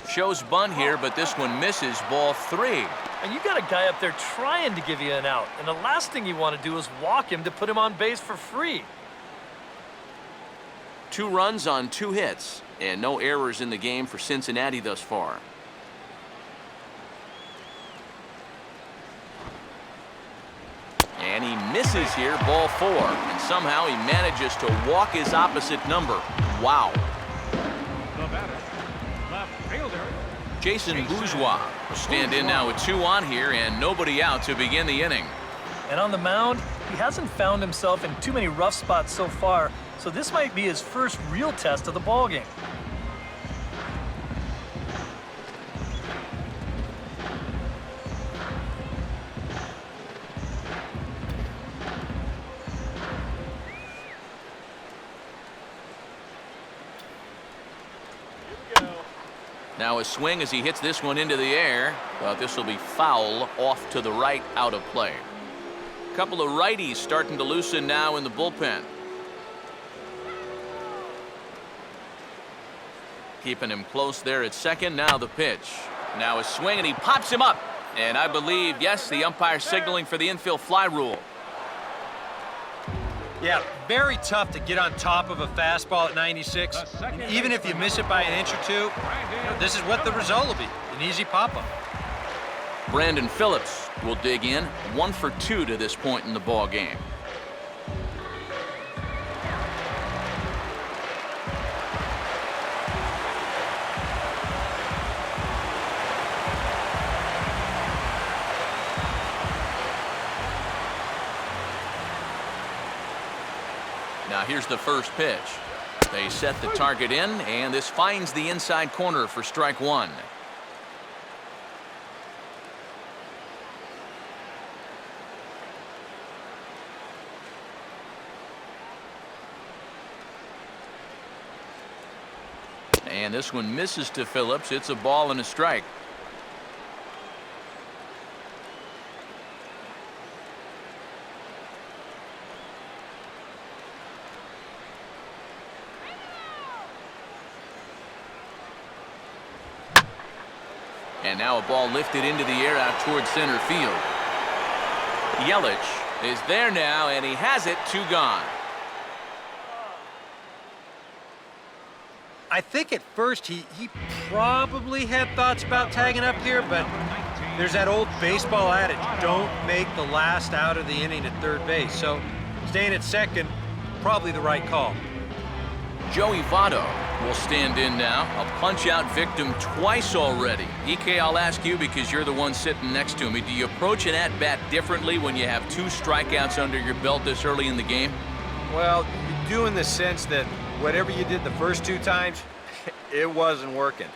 Shows bunt here, but this one misses, ball 3. And you got a guy up there trying to give you an out, and the last thing you want to do is walk him to put him on base for free. 2 runs on 2 hits, and no errors in the game for Cincinnati thus far. And he misses here, ball 4, and somehow he manages to walk his opposite number. Wow. The batter, left fielder, Jason Bourgeois will stand in now with 2 on here and nobody out to begin the inning. And on the mound, he hasn't found himself in too many rough spots so far, so this might be his first real test of the ballgame. Now a swing as he hits this one into the air, but this will be foul off to the right, out of play. A couple of righties starting to loosen now in the bullpen. Keeping him close there at second. Now the pitch. Now a swing, and he pops him up. And I believe, yes, the umpire signaling for the infield fly rule. Yeah, very tough to get on top of a fastball at 96. And even if you miss it by an inch or two, this is what the result will be, an easy pop-up. Brandon Phillips will dig in, 1 for 2 to this point in the ball game. Now here's the first pitch. They set the target in, and this finds the inside corner for strike 1. And this one misses to Phillips. It's a ball and a strike. And now a ball lifted into the air out towards center field. Yelich is there now, and he has it. 2 gone. I think at first he probably had thoughts about tagging up here, but there's that old baseball adage, don't make the last out of the inning at third base. So staying at second, probably the right call. Joey Votto will stand in now. A punch-out victim twice already. EK, I'll ask you because you're the one sitting next to me. Do you approach an at-bat differently when you have 2 strikeouts under your belt this early in the game? Well, you do in the sense that whatever you did the first 2 times, it wasn't working.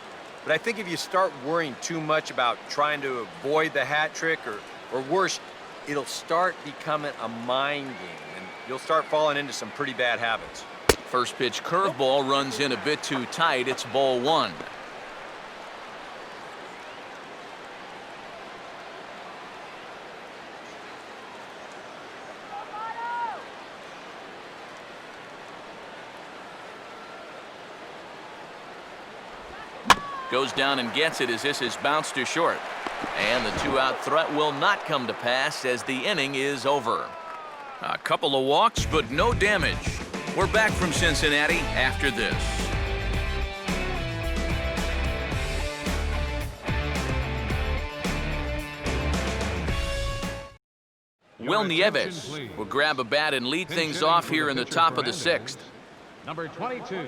But I think if you start worrying too much about trying to avoid the hat trick, or worse, it'll start becoming a mind game, and you'll start falling into some pretty bad habits. First pitch curveball runs in a bit too tight. It's ball 1. Goes down and gets it as this is bounced to short. And the 2-out threat will not come to pass as the inning is over. A couple of walks, but no damage. We're back from Cincinnati after this. Will Nieves will grab a bat and lead things off here in the top of the 6th. Number 22,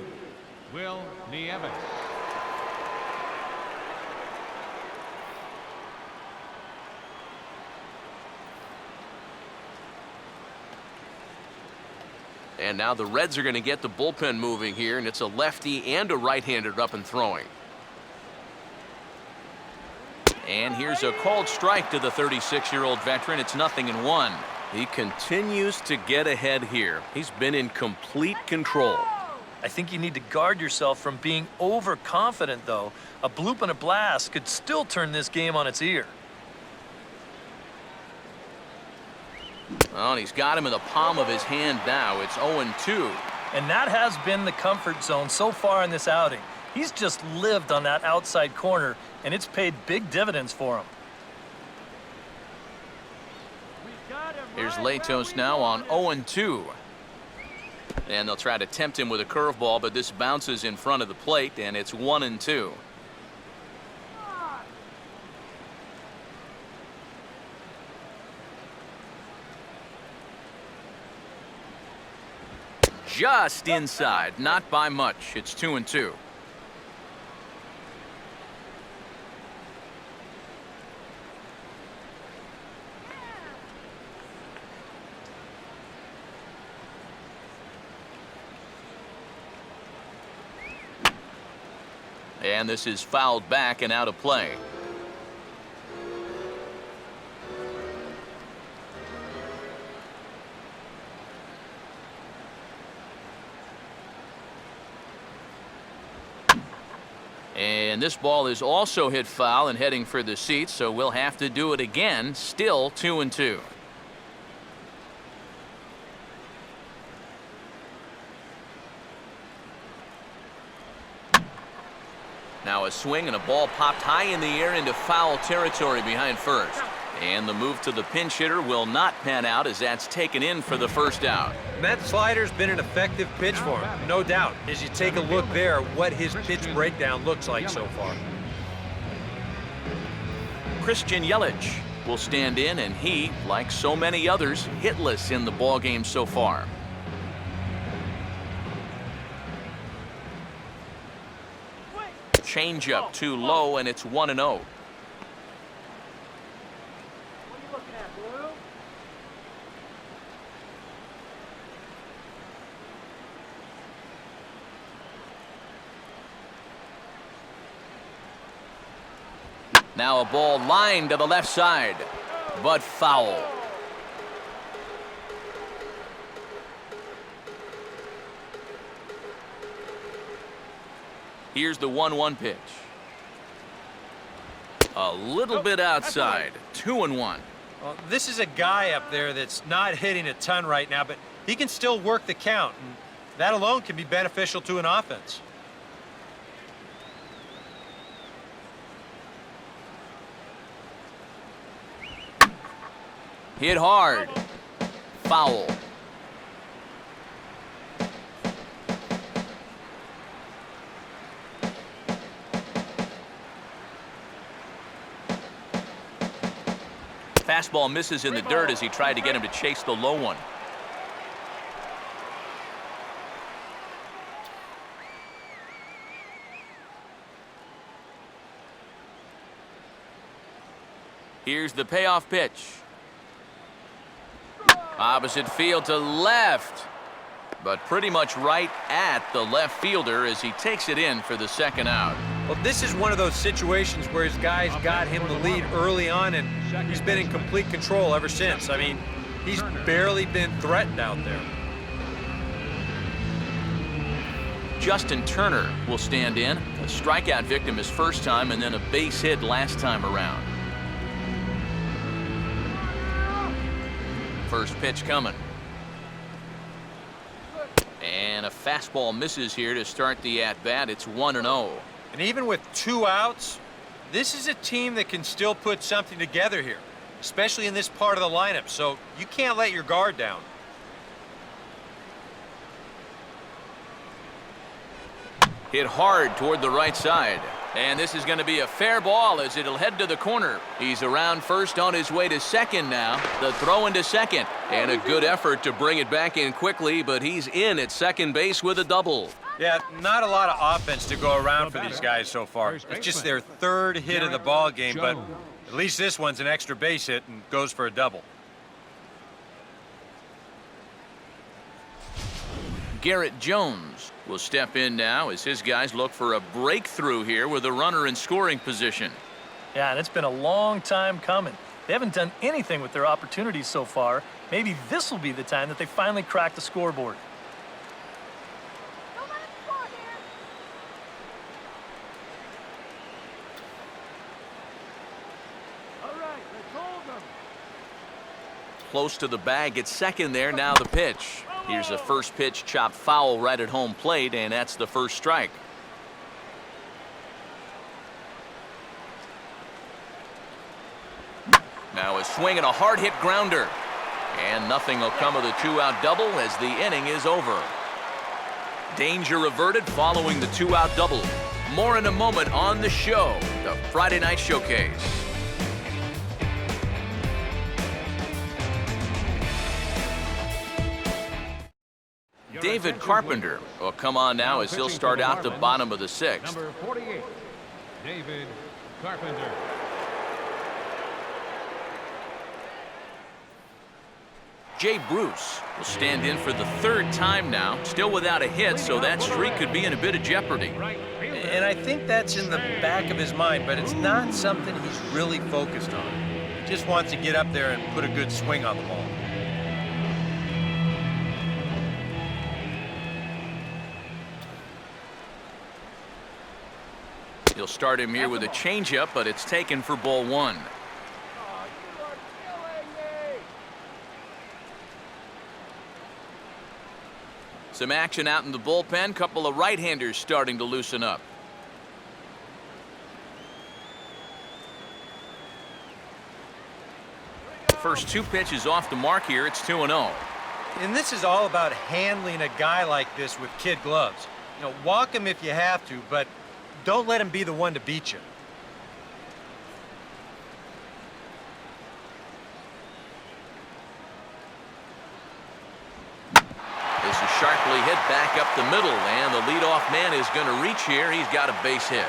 Will Nieves. And now the Reds are going to get the bullpen moving here, and it's a lefty and a right-hander up and throwing. And here's a called strike to the 36-year-old veteran. It's 0-1. He continues to get ahead here. He's been in complete control. I think you need to guard yourself from being overconfident, though. A bloop and a blast could still turn this game on its ear. Well, and he's got him in the palm of his hand now. It's 0-2. And that has been the comfort zone so far in this outing. He's just lived on that outside corner, and it's paid big dividends for him. Here's Latos now on 0-2. And they'll try to tempt him with a curveball, but this bounces in front of the plate, and it's 1-2. Just inside, not by much. It's 2-2. And this is fouled back and out of play. And this ball is also hit foul and heading for the seats, so we'll have to do it again. Still 2-2. Now a swing and a ball popped high in the air into foul territory behind first. And the move to the pinch hitter will not pan out as that's taken in for the first out. That slider's been an effective pitch for him, no doubt. As you take a look there, what his pitch breakdown looks like so far. Christian Yelich will stand in, and he, like so many others, hitless in the ballgame so far. Changeup too low, and it's 1-0. Now a ball lined to the left side, but foul. Here's the 1-1 pitch. A little bit outside. 2-1. Well, this is a guy up there that's not hitting a ton right now, but he can still work the count, and that alone can be beneficial to an offense. Hit hard. Foul. Fastball misses in the dirt as he tried to get him to chase the low one. Here's the payoff pitch. Opposite field to left, but pretty much right at the left fielder as he takes it in for the second out. Well, this is one of those situations where his guys got him the lead early on, and he's been in complete control ever since. I mean, he's barely been threatened out there. Justin Turner will stand in. A strikeout victim his first time and then a base hit last time around. First pitch coming. And a fastball misses here to start the at-bat. It's 1-0. And even with 2 outs, this is a team that can still put something together here, especially in this part of the lineup, so you can't let your guard down. Hit hard toward the right side. And this is going to be a fair ball as it'll head to the corner. He's around first on his way to second now. The throw into second. And a good effort to bring it back in quickly, but he's in at second base with a double. Yeah, not a lot of offense to go around for these guys so far. It's just their 3rd hit of the ball game, but at least this one's an extra base hit and goes for a double. Garrett Jones will step in now as his guys look for a breakthrough here with a runner in scoring position. Yeah, and it's been a long time coming. They haven't done anything with their opportunities so far. Maybe this will be the time that they finally crack the scoreboard. Close to the bag at second there. Now the pitch. Here's a first pitch chopped foul right at home plate, and that's the first strike. Now a swing and a hard hit grounder. And nothing will come of the 2-out double as the inning is over. Danger averted following the 2-out double. More in a moment on the show, the Friday Night Showcase. David Carpenter will come on now as he'll start out the bottom of the 6th. Number 48, David Carpenter. Jay Bruce will stand in for the 3rd time now, still without a hit, so that streak could be in a bit of jeopardy. And I think that's in the back of his mind, but it's not something he's really focused on. He just wants to get up there and put a good swing on the ball. He'll start him here with a changeup, but it's taken for ball 1. Some action out in the bullpen. Couple of right-handers starting to loosen up. First 2 pitches off the mark here. It's 2-0. And this is all about handling a guy like this with kid gloves. You know, walk him if you have to, but don't let him be the one to beat you. This is sharply hit back up the middle, and the leadoff man is going to reach here. He's got a base hit.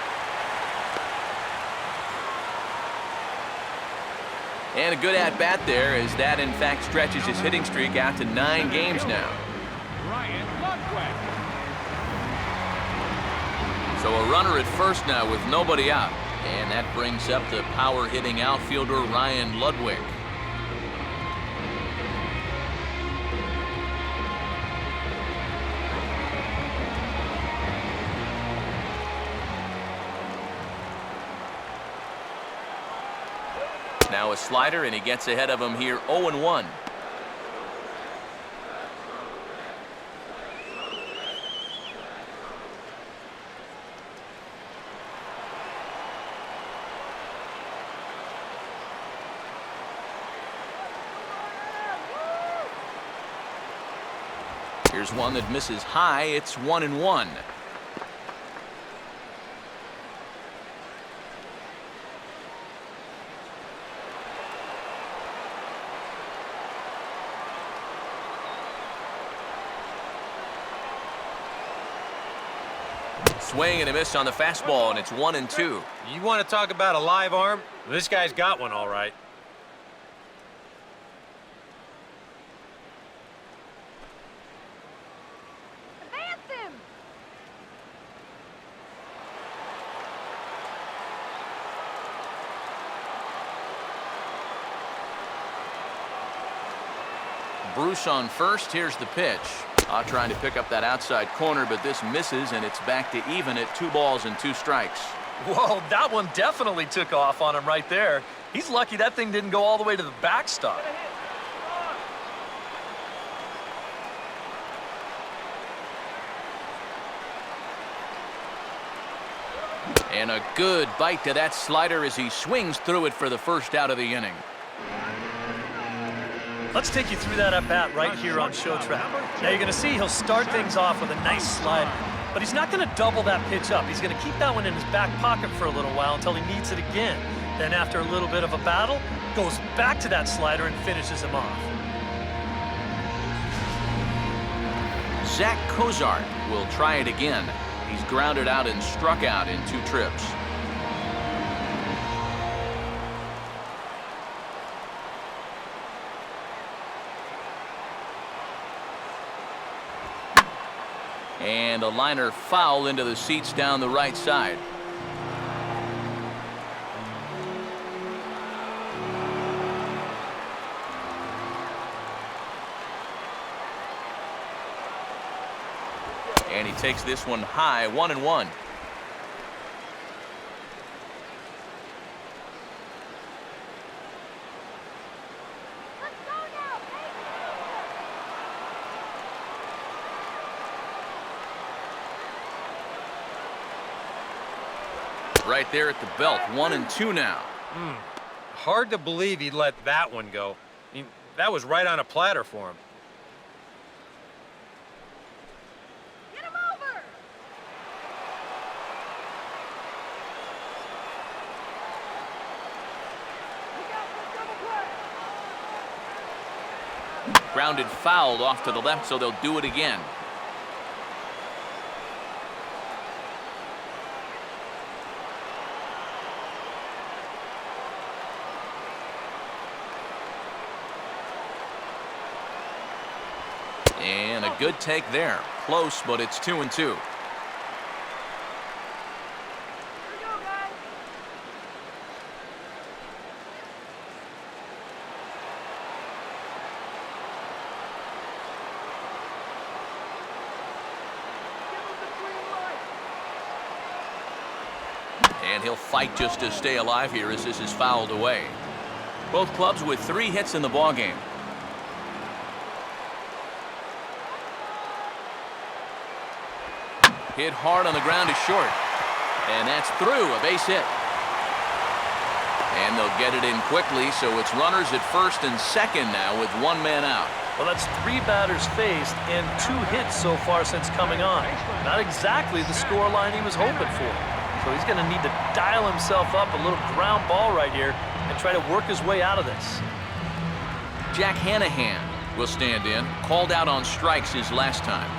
And a good at-bat there as that, in fact, stretches his hitting streak out to 9 games now. So a runner at first now with nobody out. And that brings up the power-hitting outfielder Ryan Ludwig. Now a slider, and he gets ahead of him here 0-1. Here's one that misses high. It's 1-1. Swing and a miss on the fastball, and it's 1-2. You want to talk about a live arm? This guy's got one all right. Advance him! Bruce on first. Here's the pitch. Trying to pick up that outside corner, but this misses, and it's back to even at 2 balls and 2 strikes. Whoa, that one definitely took off on him right there. He's lucky that thing didn't go all the way to the backstop. And a good bite to that slider as he swings through it for the first out of the inning. Let's take you through that at-bat right here on Show Track. Now you're going to see he'll start things off with a nice slider, but he's not going to double that pitch up. He's going to keep that one in his back pocket for a little while until he needs it again. Then after a little bit of a battle, goes back to that slider and finishes him off. Zach COZART will try it again. He's grounded out and struck out in 2 trips. And a liner foul into the seats down the right side. And he takes this one high, 1-1. Right there at the belt, 1-2 now. Hard to believe he'd let that one go. I mean, that was right on a platter for him. Get him over! We got the double play! Grounded fouled off to the left, so they'll do it again. And a good take there. Close, but it's 2-2. Here we go, guys! Give him the green light! And he'll fight just to stay alive here as this is fouled away. Both clubs with 3 hits in the ballgame. Hit hard on the ground is short. And that's through, a base hit. And they'll get it in quickly, so it's runners at first and second now with 1 man out. Well, that's 3 batters faced and 2 hits so far since coming on. Not exactly the score line he was hoping for. So he's going to need to dial himself up a little ground ball right here and try to work his way out of this. Jack Hanahan will stand in, called out on strikes his last time.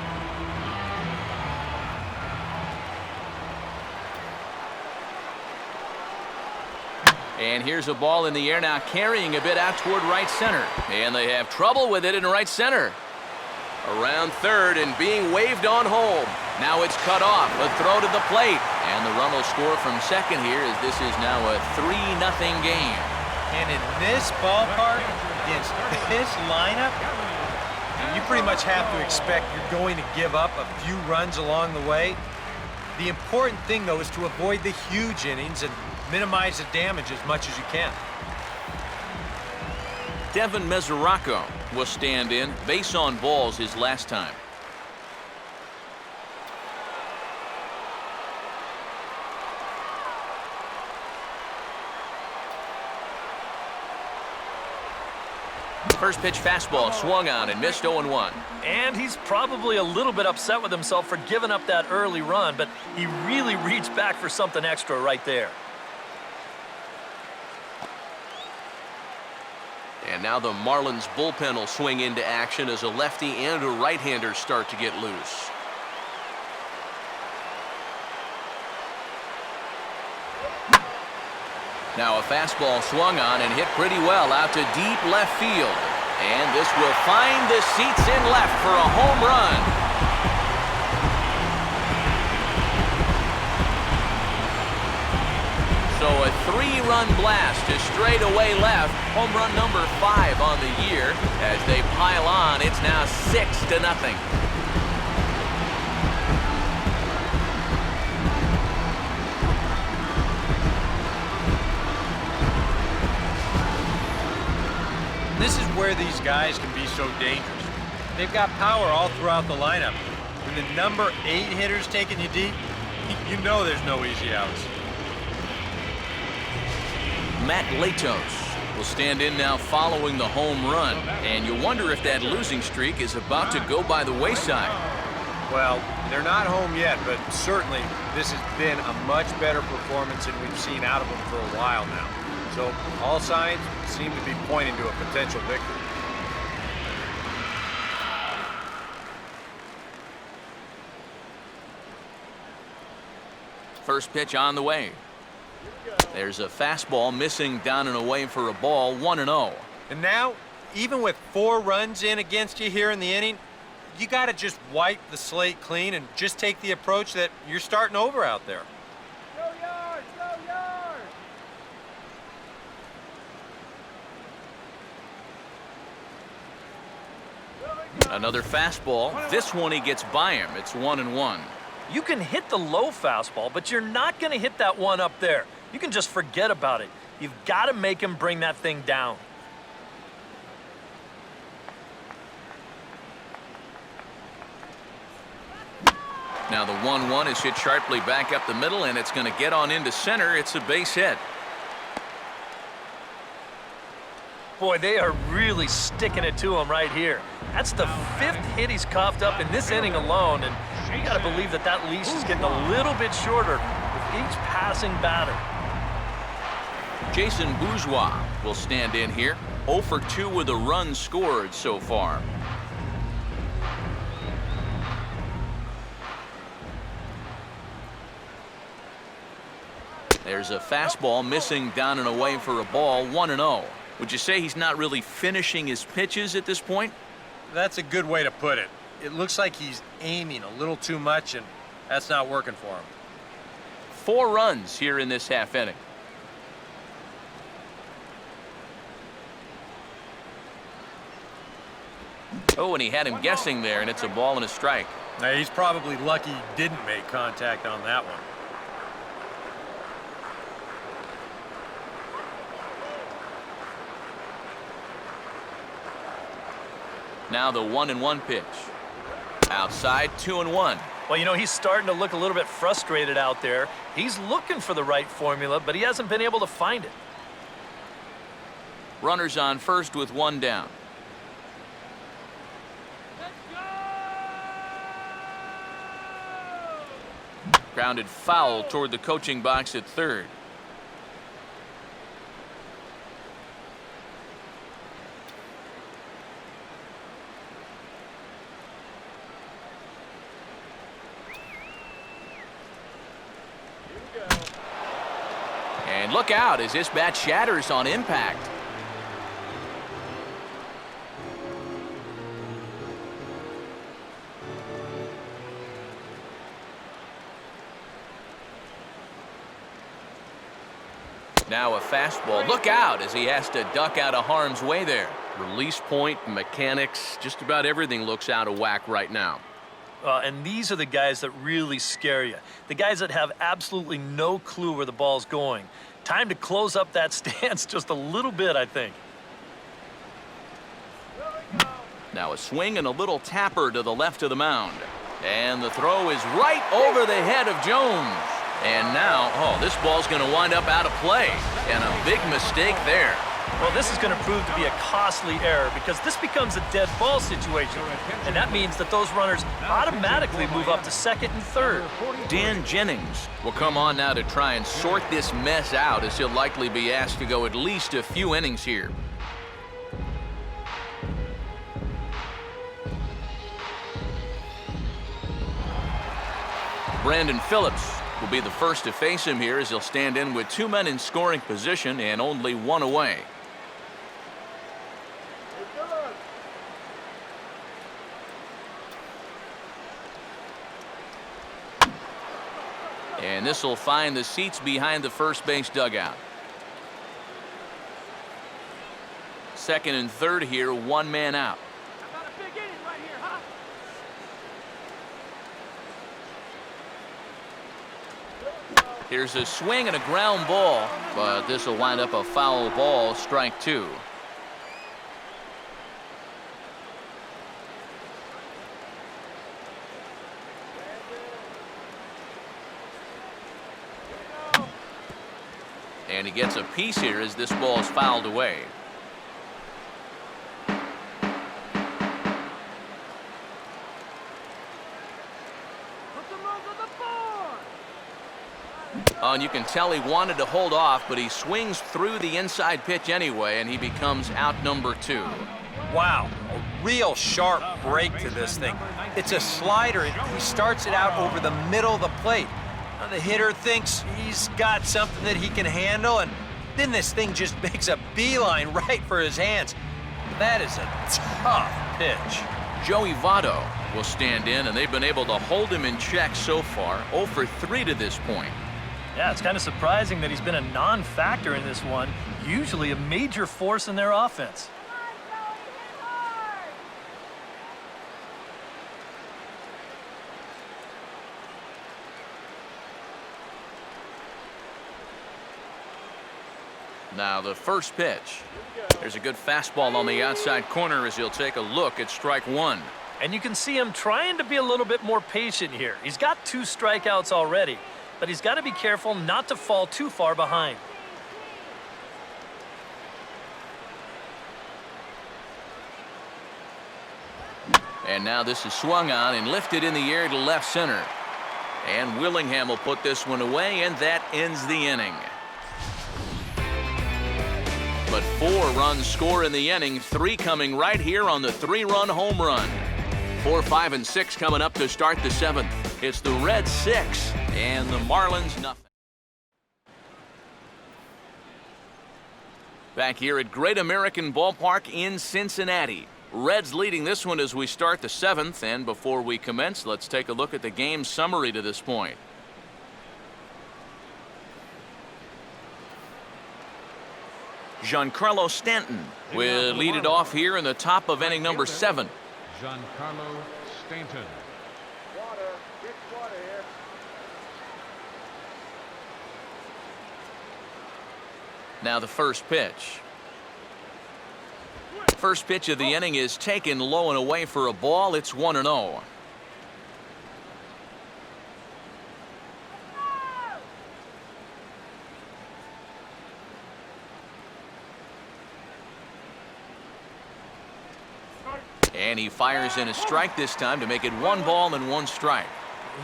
And here's a ball in the air now, carrying a bit out toward right center. And they have trouble with it in right center. Around third and being waved on home. Now it's cut off, a throw to the plate. And the run will score from second here as this is now a 3-0 game. And in this ballpark, against this lineup, you pretty much have to expect you're going to give up a few runs along the way. The important thing, though, is to avoid the huge innings and minimize the damage as much as you can. Devin Mesoraco will stand in, base on balls his last time. First pitch fastball swung on and missed 0-1. And he's probably a little bit upset with himself for giving up that early run, but he really reached back for something extra right there. And now the Marlins bullpen will swing into action as a lefty and a right-hander start to get loose. Now a fastball swung on and hit pretty well out to deep left field. And this will find the seats in left for a home run. So a 3-run blast to straightaway left. Home run number 5 on the year. As they pile on, it's now 6-0. This is where these guys can be so dangerous. They've got power all throughout the lineup. When the number 8 hitter's taking you deep, you know there's no easy outs. Matt Latos will stand in now following the home run. And you wonder if that losing streak is about to go by the wayside. Well, they're not home yet, but certainly this has been a much better performance than we've seen out of them for a while now. So all signs seem to be pointing to a potential victory. First pitch on the way. There's a fastball missing down and away for a ball, 1-0. And now, even with 4 runs in against you here in the inning, you got to just wipe the slate clean and just take the approach that you're starting over out there. Go Yards! Go Yards! Another fastball. This one he gets by him. It's 1-1. You can hit the low fastball, but you're not going to hit that one up there. You can just forget about it. You've got to make him bring that thing down. Now the 1-1 is hit sharply back up the middle, and it's going to get on into center. It's a base hit. Boy, they are really sticking it to him right here. That's the 5th hit he's coughed up in this inning alone, and you got to believe that that leash is getting a little bit shorter with each passing batter. Jason Bourgeois will stand in here. 0 for 2 with a run scored so far. There's a fastball missing down and away for a ball, 1-0. Would you say he's not really finishing his pitches at this point? That's a good way to put it. It looks like he's aiming a little too much, and that's not working for him. 4 runs here in this half inning. Oh, and he had him guessing there, and it's a ball and a strike. Now, he's probably lucky he didn't make contact on that one. Now the 1-1 pitch. Outside, 2-1. Well, you know, he's starting to look a little bit frustrated out there. He's looking for the right formula, but he hasn't been able to find it. Runners on first with 1 down. Grounded foul toward the coaching box at third. And look out as this bat shatters on impact. Now a fastball. Look out as he has to duck out of harm's way there. Release point, mechanics, just about everything looks out of whack right now. And these are the guys that really scare you. The guys that have absolutely no clue where the ball's going. Time to close up that stance just a little bit, I think. Now a swing and a little tapper to the left of the mound. And the throw is right over the head of Jones. And now, oh, this ball's going to wind up out of play. And a big mistake there. Well, this is going to prove to be a costly error because this becomes a dead ball situation. And that means that those runners automatically move up to second and third. Dan Jennings will come on now to try and sort this mess out, as he'll likely be asked to go at least a few innings here. Brandon Phillips will be the first to face him here, as he'll stand in with 2 men in scoring position and only 1 away. And this will find the seats behind the first base dugout. Second and third here, 1 man out. How about a big inning right here, huh? Here's a swing and a ground ball, but this will wind up a foul ball, strike 2. And he gets a piece here as this ball is fouled away. Put some runs on the board. Oh, and you can tell he wanted to hold off, but he swings through the inside pitch anyway, and he becomes out number 2. Wow, a real sharp break to this thing. It's a slider, and he starts it out over the middle of the plate. Now, the hitter thinks he's got something that he can handle, and then this thing just makes a beeline right for his hands. That is a tough pitch. Joey Votto will stand in, and they've been able to hold him in check so far, 0 for 3 to this point. Yeah, it's kind of surprising that he's been a non-factor in this one, usually a major force in their offense. Now the first pitch. There's a good fastball on the outside corner as he'll take a look at strike 1. And you can see him trying to be a little bit more patient here. He's got 2 strikeouts already, but he's got to be careful not to fall too far behind. And now this is swung on and lifted in the air to left center. And Willingham will put this one away, and that ends the inning. But 4 runs score in the inning, 3 coming right here on the 3-run home run. 4, 5, and 6 coming up to start the 7th. It's the Reds 6 and the Marlins nothing. Back here at Great American Ballpark in Cincinnati. Reds leading this one as we start the 7th, and before we commence, let's take a look at the game summary to this point. Giancarlo Stanton will lead it off here in the top of inning number 7. Giancarlo Stanton. Water. Get water here. Now the first pitch. First pitch of the inning is taken low and away for a ball. It's 1-0. And he fires in a strike this time to make it 1 ball and 1 strike.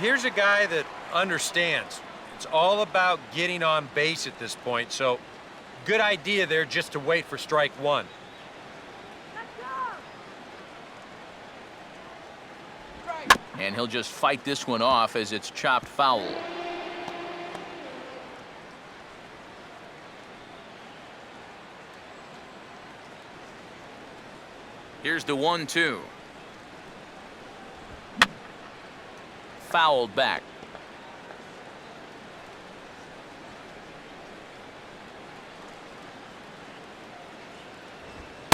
Here's a guy that understands. It's all about getting on base at this point, so good idea there just to wait for strike 1. And he'll just fight this one off as it's chopped foul. Here's the 1-2. Fouled back.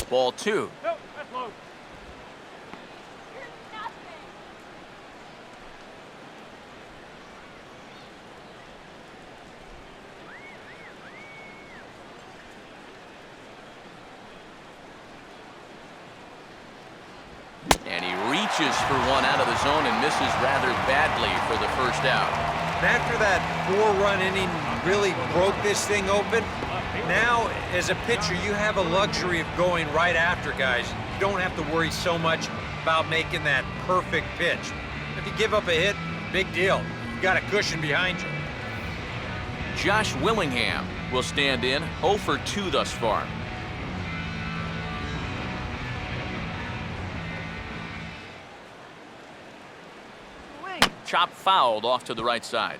Ball 2. Nope, that's low. And he reaches for one out of the zone and misses rather badly for the first out. And after that 4-run inning really broke this thing open, Now, as a pitcher, you have a luxury of going right after guys. You don't have to worry so much about making that perfect pitch. If you give up a hit, big deal. You got a cushion behind you. Josh Willingham will stand in, 0 for 2 thus far. Chop fouled off to the right side.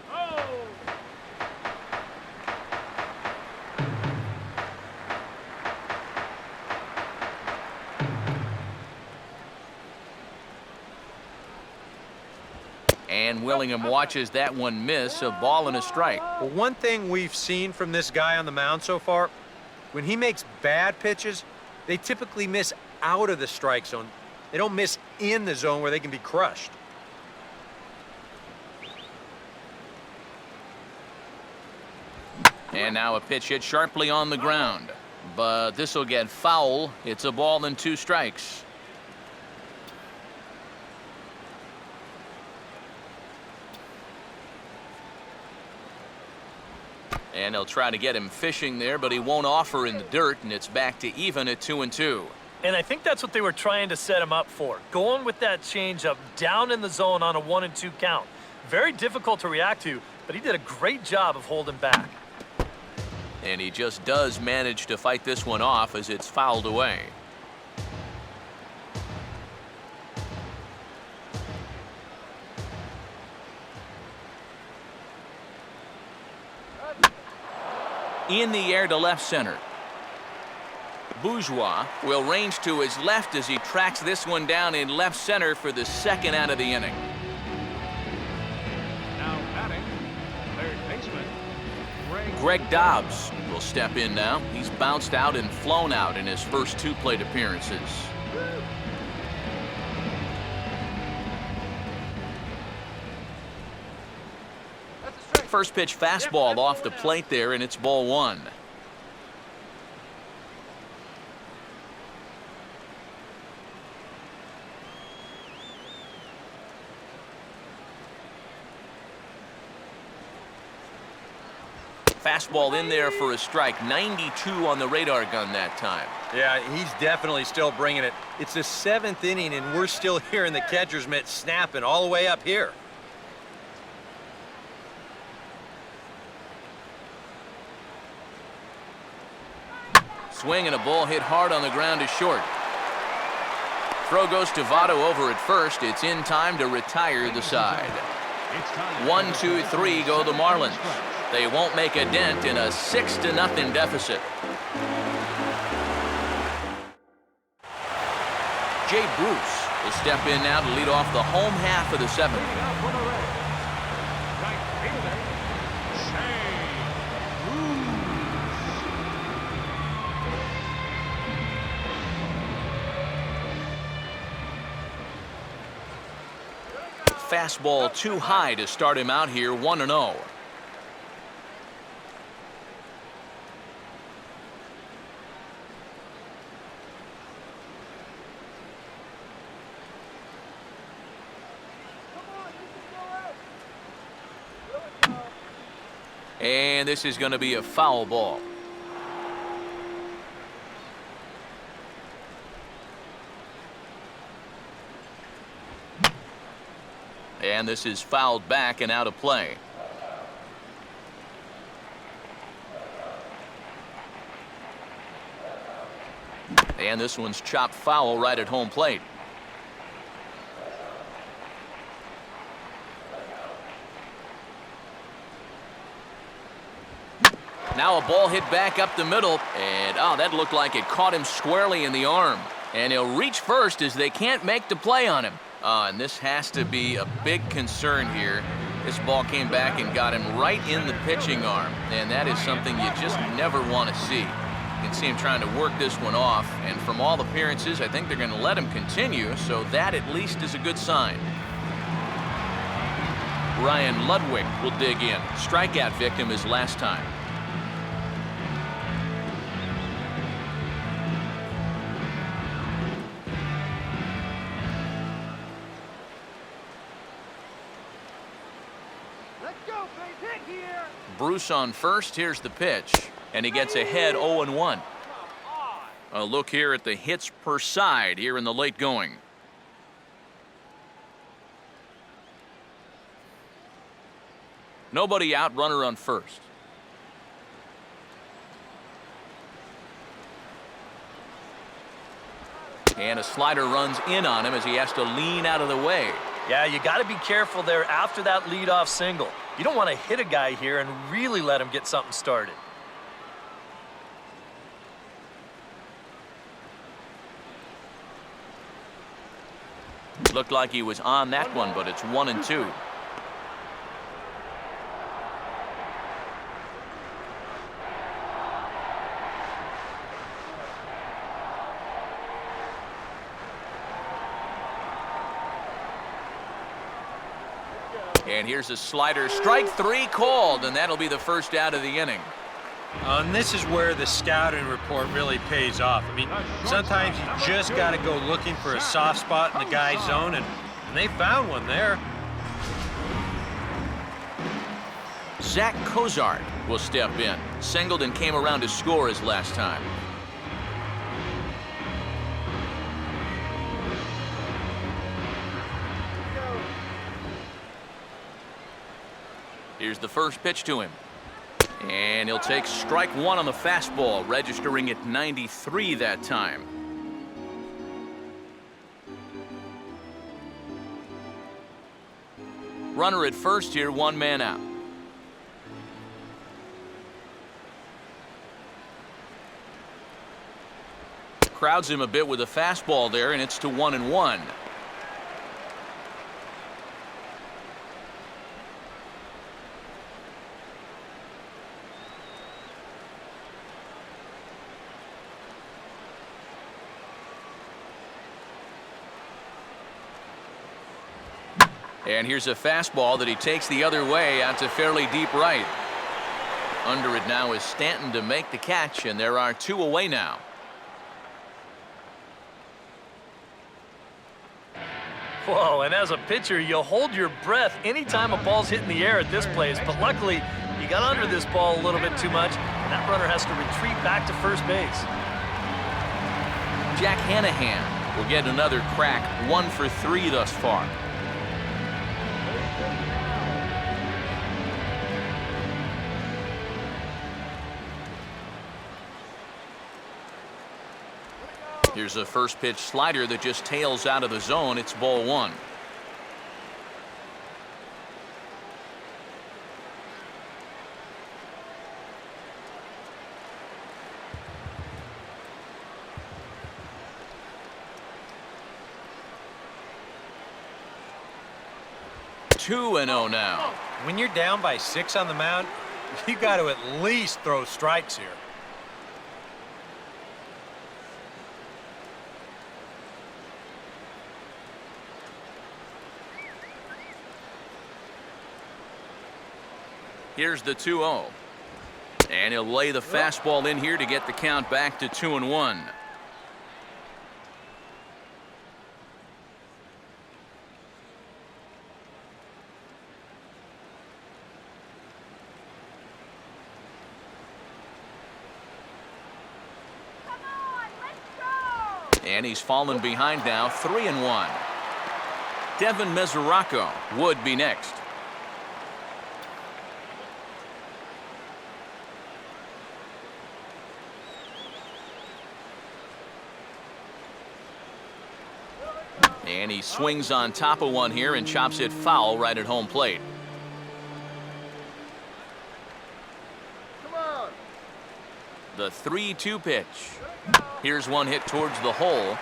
And Willingham watches that one miss, a ball and a strike. Well, one thing we've seen from this guy on the mound so far, when he makes bad pitches, they typically miss out of the strike zone. They don't miss in the zone where they can be crushed. And now a pitch hit sharply on the ground. But this will get foul. It's a ball and 2 strikes. And they'll try to get him fishing there, but he won't offer in the dirt, and it's back to even at 2-2. And I think that's what they were trying to set him up for. Going with that changeup down in the zone on a 1-2 count. Very difficult to react to, but he did a great job of holding back. And he just does manage to fight this one off as it's fouled away. In the air to left center. Bourgeois will range to his left as he tracks this one down in left center for the 2nd out of the inning. Now batting, third baseman, Greg Dobbs will step in now. He's bounced out and flown out in his first 2 plate appearances. First pitch fastball off the plate there, and it's ball 1. Fastball in there for a strike. 92 on the radar gun that time. Yeah, he's definitely still bringing it. It's the 7th inning, and we're still hearing the catcher's mitt snapping all the way up here. Swing and a ball hit hard on the ground is short. Throw goes to Votto over at first. It's in time to retire the side. 1-2-3 go the Marlins. They won't make a dent in a 6-0 deficit. Jay Bruce will step in now to lead off the home half of the 7th. Fastball too high to start him out here, 1-0. And this is going to be a foul ball. And this is fouled back and out of play. And this one's chopped foul right at home plate. Now a ball hit back up the middle, and that looked like it caught him squarely in the arm. And he'll reach first as they can't make the play on him. And this has to be a big concern here. This ball came back and got him right in the pitching arm, and that is something you just never want to see. You can see him trying to work this one off, and from all appearances, I think they're going to let him continue, so that at least is a good sign. Ryan Ludwig will dig in. Strikeout victim his last time. Go, baby. Hit here. Bruce on first. Here's the pitch. And he gets ahead 0-1. A look here at the hits per side here in the late going. Nobody out, runner on first. And a slider runs in on him as he has to lean out of the way. Yeah, you got to be careful there after that leadoff single. You don't want to hit a guy here and really let him get something started. Looked like he was on that one, but it's 1-2. And here's a slider, strike 3 called, and that'll be the first out of the inning. And this is where the scouting report really pays off. I mean, sometimes you just got to go looking for a soft spot in the guy's zone, and they found one there. Zach COZART will step in. Singled and came around to score his last time. Here's the first pitch to him. And he'll take strike 1 on the fastball, registering at 93 that time. Runner at first here, 1 man out. Crowds him a bit with a fastball there, and it's to 1-1. And here's a fastball that he takes the other way out to fairly deep right. Under it now is Stanton to make the catch, and there are 2 away now. Whoa, and as a pitcher, you hold your breath anytime a ball's hit in the air at this place, but luckily, he got under this ball a little bit too much, and that runner has to retreat back to first base. Jack Hanahan will get another crack, 1 for 3 thus far. Here's a first pitch slider that just tails out of the zone. It's ball 1. Two and 0 now. When you're down by 6 on the mound, you got to at least throw strikes here. Here's the 2-0. And he'll lay the fastball in here to get the count back to 2-1. And he's fallen behind now, 3-1. Devin Mesoraco would be next. And he swings on top of one here and chops it foul right at home plate. Come on. The 3-2 pitch. Here's one hit towards the hole.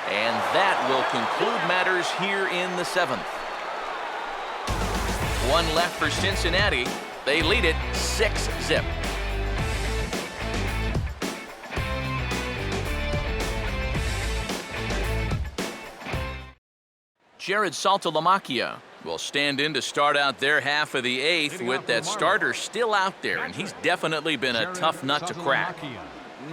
And that will conclude matters here in the 7th. 1 left for Cincinnati. They lead it 6-0. Jarrod SALTALAMACCHIA will stand in to start out their half of the 8th with that starter still out there, and he's definitely been a tough nut to crack.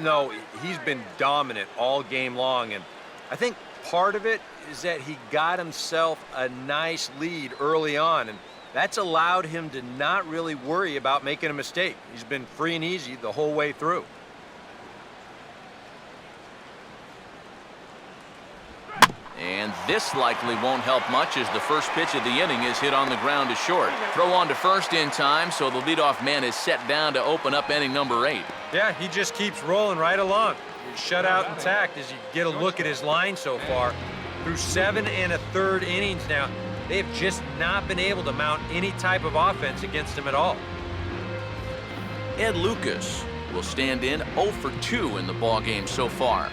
No, he's been dominant all game long, and I think part of it is that he got himself a nice lead early on, and That's allowed him to not really worry about making a mistake. He's been free and easy the whole way through. And this likely won't help much as the first pitch of the inning is hit on the ground to short. Throw on to first in time, so the leadoff man is set down to open up inning number 8. Yeah, he just keeps rolling right along. He's shut out intact as you get a look at his line so far. Through 7 1/3 innings now, they have just not been able to mount any type of offense against him at all. Ed Lucas will stand in 0 for 2 in the ballgame so far.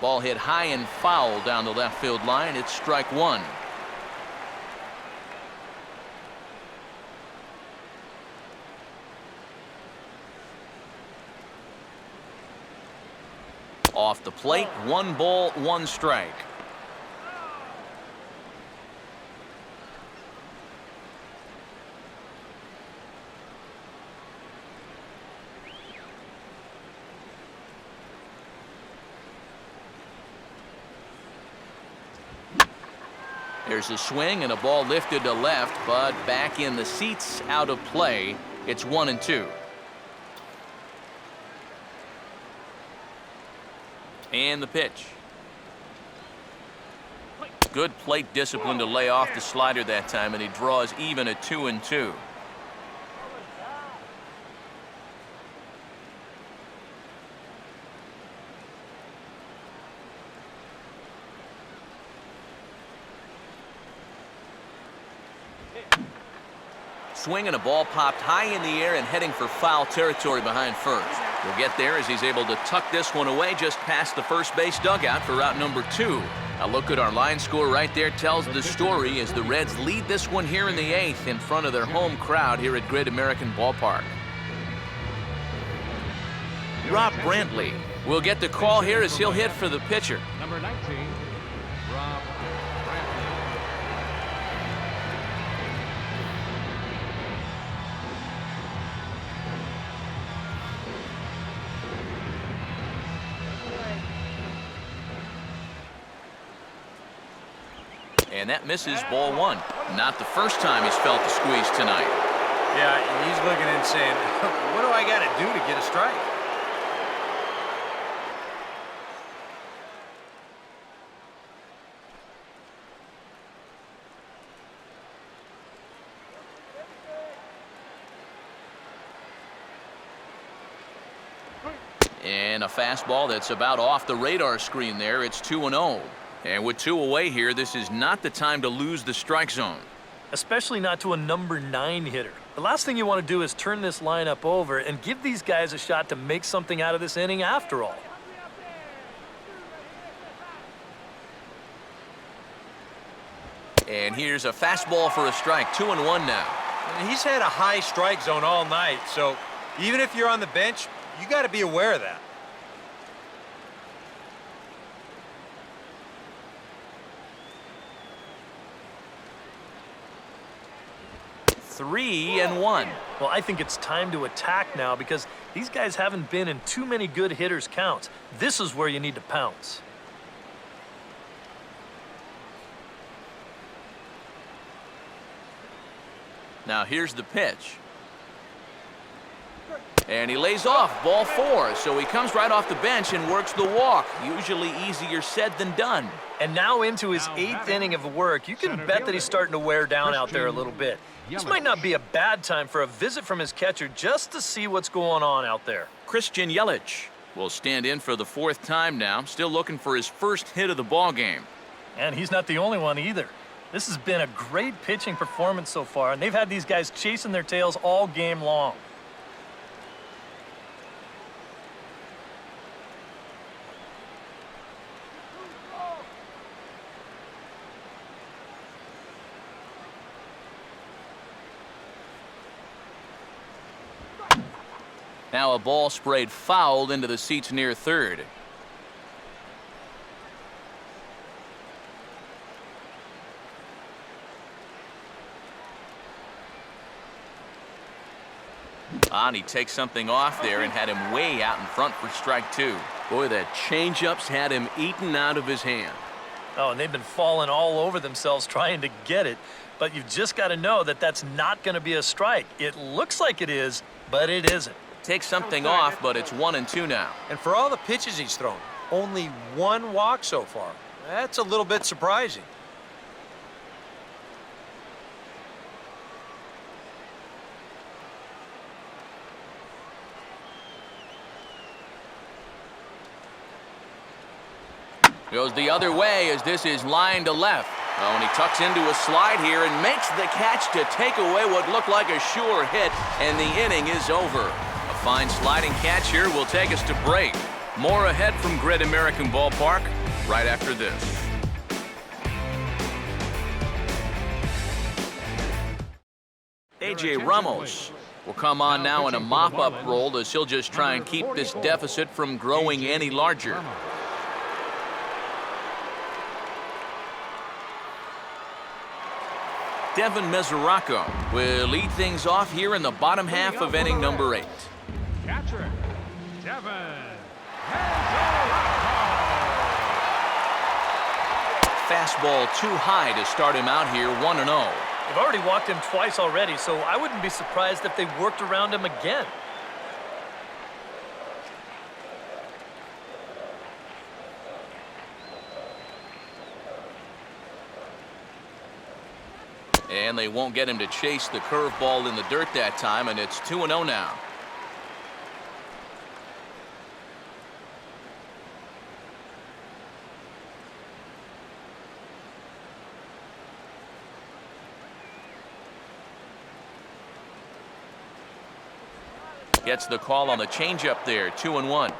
Ball hit high and foul down the left field line. It's strike 1. Off the plate, 1 ball, 1 strike. There's a swing and a ball lifted to left, but back in the seats, out of play. It's 1-2. And the pitch. Good plate discipline to lay off the slider that time, and he draws even at 2-2. Swing and a ball popped high in the air and heading for foul territory behind first. He'll get there as he's able to tuck this one away just past the first base dugout for out number 2. A look at our line score right there tells the story as the Reds lead this one here in the 8th in front of their home crowd here at Great American Ballpark. Rob Brantley will get the call here as he'll hit for the pitcher. Number 19, Rob Brantley. And that misses, ball 1. Not the first time he's felt the squeeze tonight. Yeah, he's looking and saying, what do I got to do to get a strike? And a fastball that's about off the radar screen there. It's 2-0. And with 2 away here, this is not the time to lose the strike zone. Especially not to a number 9 hitter. The last thing you want to do is turn this lineup over and give these guys a shot to make something out of this inning after all. And here's a fastball for a strike. 2-1 now. And he's had a high strike zone all night, so even if you're on the bench, you got to be aware of that. Three and one. Well, I think it's time to attack now because these guys haven't been in too many good hitters' counts. This is where you need to pounce. Now here's the pitch. And he lays off, ball 4. So he comes right off the bench and works the walk. Usually easier said than done. And now into his 8th inning of work. You can bet that he's starting to wear down out there a little bit. This might not be a bad time for a visit from his catcher just to see what's going on out there. Christian Yelich will stand in for the 4th time now, still looking for his first hit of the ball game. And he's not the only one either. This has been a great pitching performance so far, and they've had these guys chasing their tails all game long. Now a ball sprayed foul into the seats near third. And he takes something off there and had him way out in front for strike 2. Boy, that changeup's had him eaten out of his hand. Oh, and they've been falling all over themselves trying to get it. But you've just got to know that that's not going to be a strike. It looks like it is, but it isn't. Takes something off, but it's 1-2 now. And for all the pitches he's thrown, only 1 walk so far. That's a little bit surprising. Goes the other way as this is line to left. Oh, and he tucks into a slide here and makes the catch to take away what looked like a sure hit, and the inning is over. A fine sliding catch here will take us to break. More ahead from Great American Ballpark right after this. A.J. Ramos will come on now in a mop-up role as he'll just try and keep this deficit from growing any larger. Devin Mesoraco will lead things off here in the bottom half of inning number 8. Catcher, Devin Mesoraco. Fastball too high to start him out here, 1-0. They've already walked him twice already, so I wouldn't be surprised if they worked around him again. And they won't get him to chase the curveball in the dirt that time, and it's 2-0 now. Gets the call on the changeup there, 2-1.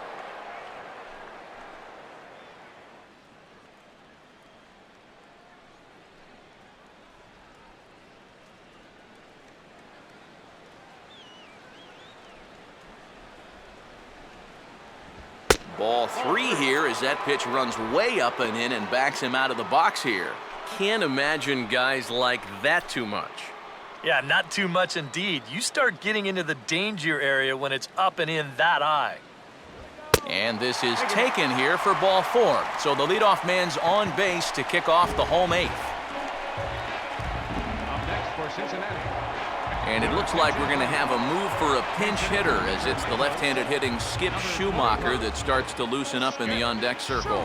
Ball 3 here as that pitch runs way up and in and backs him out of the box here. Can't imagine guys like that too much. Yeah, not too much indeed. You start getting into the danger area when it's up and in that high. And this is taken here for ball 4. So the leadoff man's on base to kick off the home 8th. Up next for Cincinnati. And it looks like we're going to have a move for a pinch hitter as it's the left-handed hitting Skip Schumacher that starts to loosen up in the on-deck circle.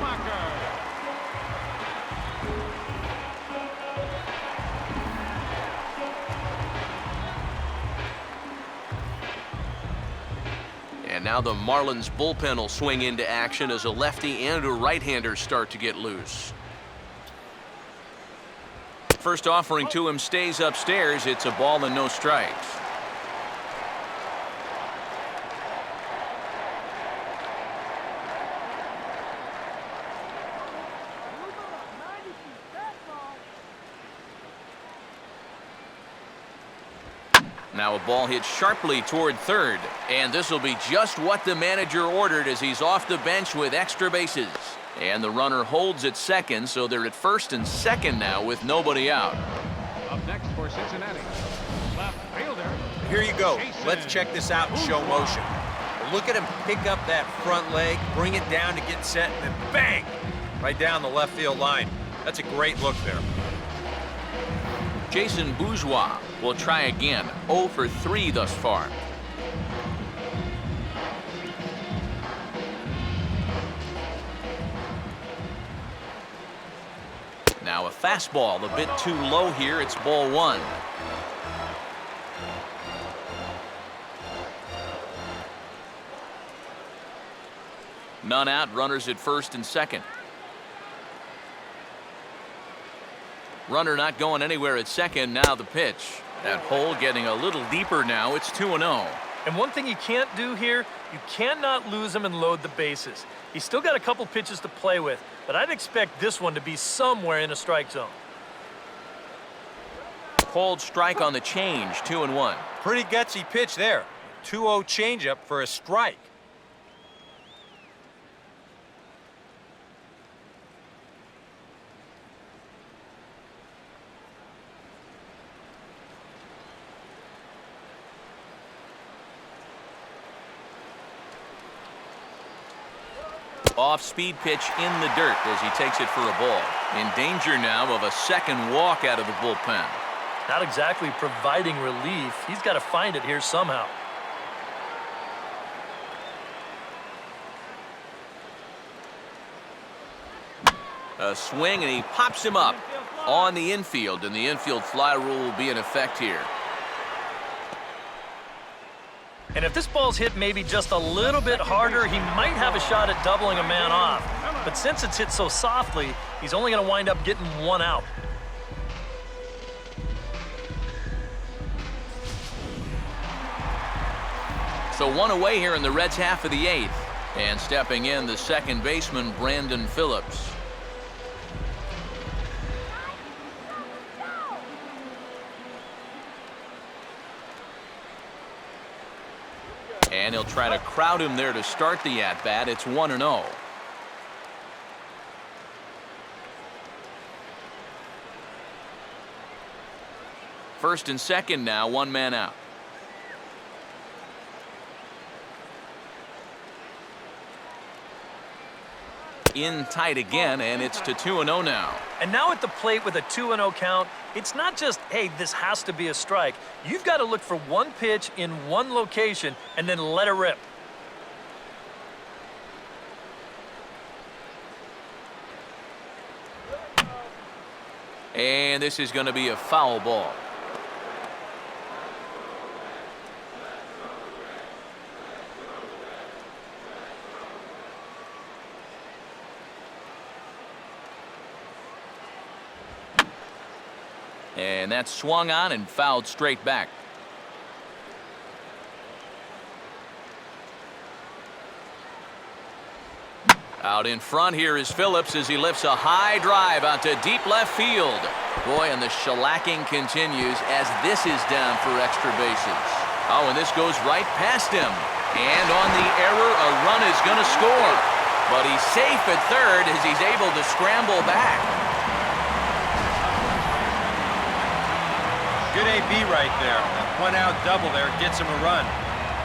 And now the Marlins bullpen will swing into action as a lefty and a right-hander start to get loose. First offering to him stays upstairs. It's a ball and no strikes. Now a ball hit sharply toward third, and this will be just what the manager ordered as he's off the bench with extra bases. And the runner holds at second, so they're at first and second now with nobody out. Up next for Cincinnati, left fielder. Here you go. Let's check this out in show motion. Look at him pick up that front leg, bring it down to get set, and then bang! Right down the left field line. That's a great look there. Jason Bourgeois will try again. 0 for 3 thus far. Now a fastball a bit too low here. It's ball 1. None out, runners at first and second. Runner not going anywhere at second. Now the pitch. That hole getting a little deeper now. It's 2-0. And one thing you can't do here, you cannot lose him and load the bases. He's still got a couple pitches to play with, but I'd expect this one to be somewhere in a strike zone. Cold strike on the change, 2-1. Pretty gutsy pitch there. 2-0 changeup for a strike. Off-speed pitch in the dirt as he takes it for a ball. In danger now of a second walk out of the bullpen. Not exactly providing relief. He's got to find it here somehow. A swing, and he pops him up on the infield, and the infield fly rule will be in effect here. And if this ball's hit maybe just a little bit harder, he might have a shot at doubling a man off. But since it's hit so softly, he's only going to wind up getting one out. So one away here in the Reds' half of the 8th. And stepping in, the second baseman, Brandon Phillips. And he'll try to crowd him there to start the at-bat. It's 1-0. First and second now, one man out. In tight again, and it's to 2-0 now. And now at the plate with a 2-0 count, it's not just, hey, this has to be a strike. You've got to look for one pitch in one location and then let it rip. And this is going to be a foul ball. And that's swung on and fouled straight back. Out in front here is Phillips as he lifts a high drive out to deep left field. Boy, and the shellacking continues as this is down for extra bases. Oh, and this goes right past him. And on the error, a run is going to score. But he's safe at third as he's able to scramble back. Good AB right there. A one-out double there gets him a run.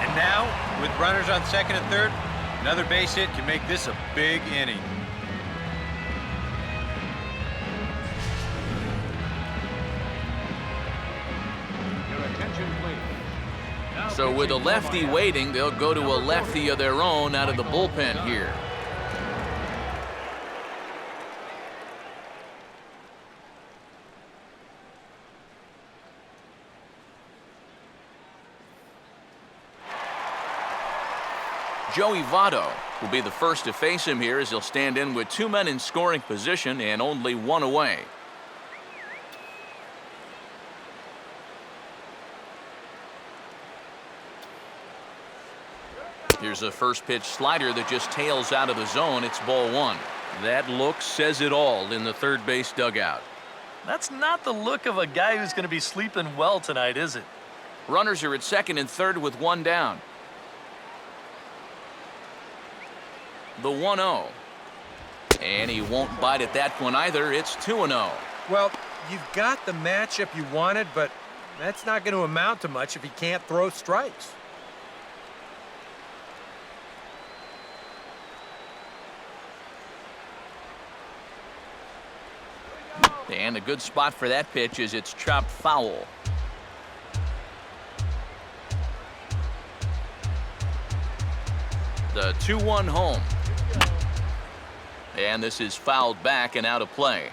And now, with runners on second and third, another base hit can make this a big inning. Your attention, please. Now So with a pitching for lefty Miami. waiting, they'll go to a lefty of their own out of the bullpen here. Joey Votto will be the first to face him here as he'll stand in with 2 men in scoring position and only 1 away. Here's a first pitch slider that just tails out of the zone. It's ball 1. That look says it all in the third base dugout. That's not the look of a guy who's going to be sleeping well tonight, is it? Runners are at second and third with 1 down. The 1-0. And he won't bite at that one either. It's 2-0. Well, you've got the matchup you wanted, but that's not going to amount to much if he can't throw strikes. And a good spot for that pitch is it's chopped foul. The 2-1 home. And this is fouled back and out of play.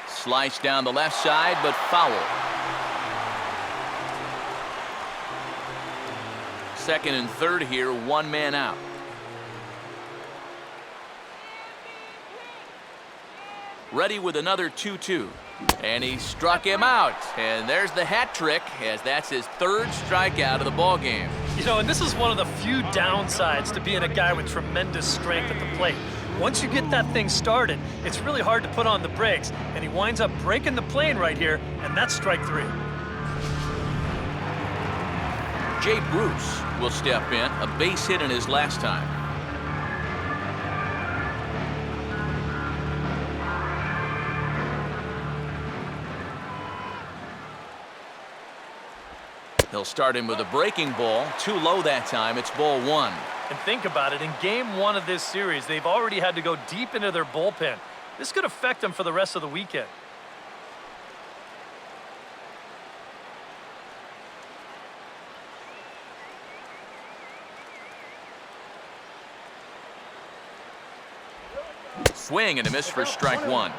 Slice down the left side, but foul. Second and third here, 1 man out. Ready with another 2-2. And he struck him out. And there's the hat trick, as that's his 3rd strikeout of the ball game. You know, and this is one of the few downsides to being a guy with tremendous strength at the plate. Once you get that thing started, it's really hard to put on the brakes, and he winds up breaking the plane right here, and that's strike 3. Jay Bruce will step in, a base hit in his last time. He'll start him with a breaking ball. Too low that time. It's ball one. And think about it. In game one of this series, they've already had to go deep into their bullpen. This could affect them for the rest of the weekend. Swing and a miss for strike one.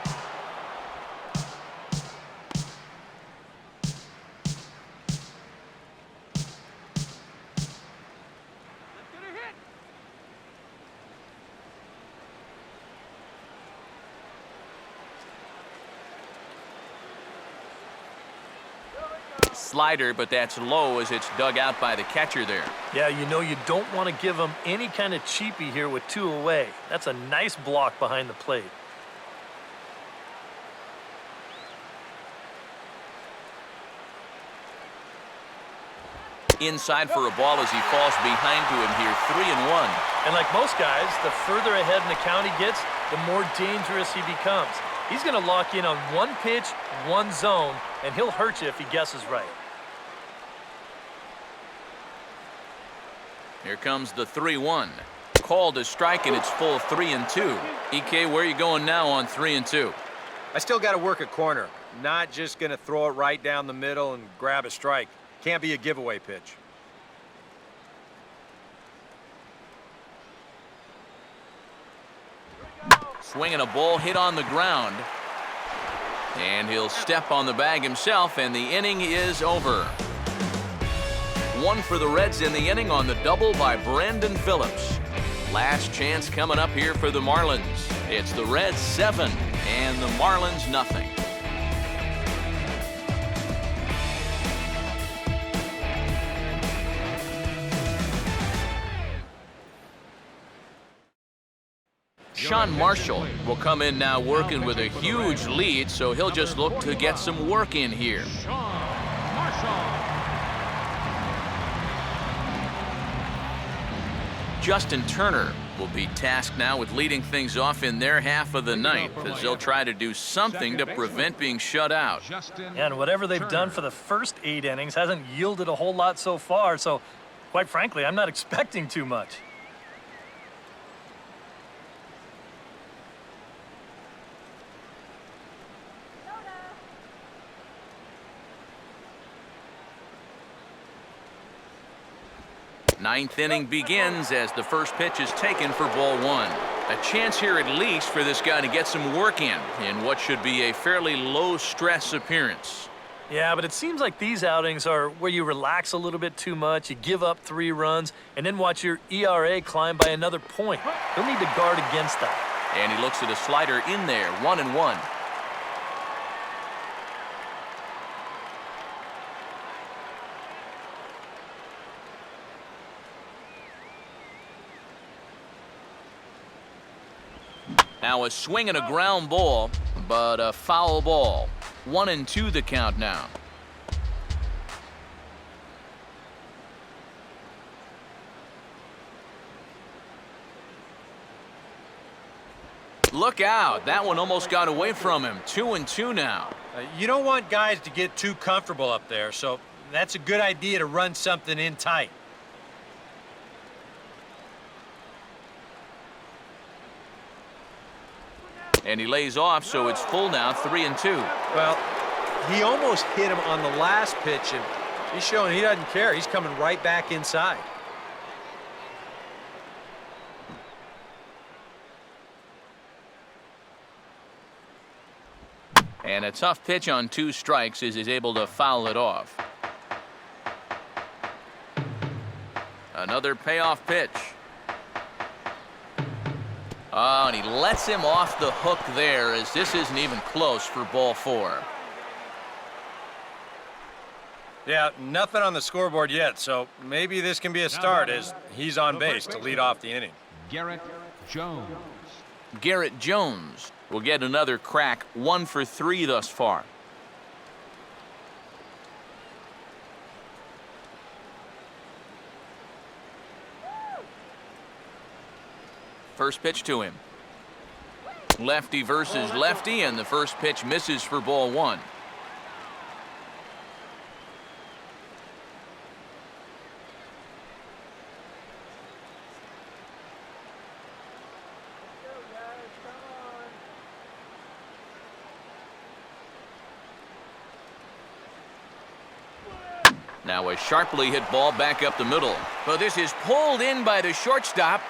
Slider, but that's low as it's dug out by the catcher there. Yeah, you know you don't want to give them any kind of cheapie here with two away. That's a nice block behind the plate. Inside for a ball as he falls behind to him here, 3-1. And like most guys, the further ahead in the count he gets, the more dangerous he becomes. He's going to lock in on one pitch, one zone, and he'll hurt you if he guesses right. Here comes the 3-1. Called a strike, and it's full 3-2. EK, where are you going now on 3-2? I still got to work a corner. Not just going to throw it right down the middle and grab a strike. Can't be a giveaway pitch. Swinging a ball hit on the ground. And he'll step on the bag himself, and the inning is over. One for the Reds in the inning on the double by Brandon Phillips. Last chance coming up here for the Marlins. It's the Reds 7 and the Marlins nothing. Sean Marshall will come in now working with a huge lead, so he'll just look to get some work in here. Sean Marshall. Justin Turner will be tasked now with leading things off in their half of the ninth as they'll try to do something to prevent being shut out. And whatever they've done for the first 8 innings hasn't yielded a whole lot so far, so quite frankly, I'm not expecting too much. Ninth inning begins as the first pitch is taken for ball one. A chance here at least for this guy to get some work in what should be a fairly low-stress appearance. Yeah, but it seems like these outings are where you relax a little bit too much, you give up 3 runs, and then watch your ERA climb by another point. You'll need to guard against that. And he looks at a slider in there, 1-1. Now a swing and a ground ball, but a foul ball. 1-2 the count now. Look out, that one almost got away from him. 2-2 now. You don't want guys to get too comfortable up there, so that's a good idea to run something in tight. And he lays off, so it's full now, 3-2. Well, he almost hit him on the last pitch, and he's showing he doesn't care. He's coming right back inside. And a tough pitch on 2 strikes as he's able to foul it off. Another payoff pitch. Oh, and he lets him off the hook there as this isn't even close for ball 4. Yeah, nothing on the scoreboard yet, so maybe this can be a start as he's on base to lead off the inning. Garrett Jones. Garrett Jones will get another crack, 1 for 3 thus far. First pitch to him. Lefty versus lefty, and the first pitch misses for ball 1. Now a sharply hit ball back up the middle. But this is pulled in by the shortstop.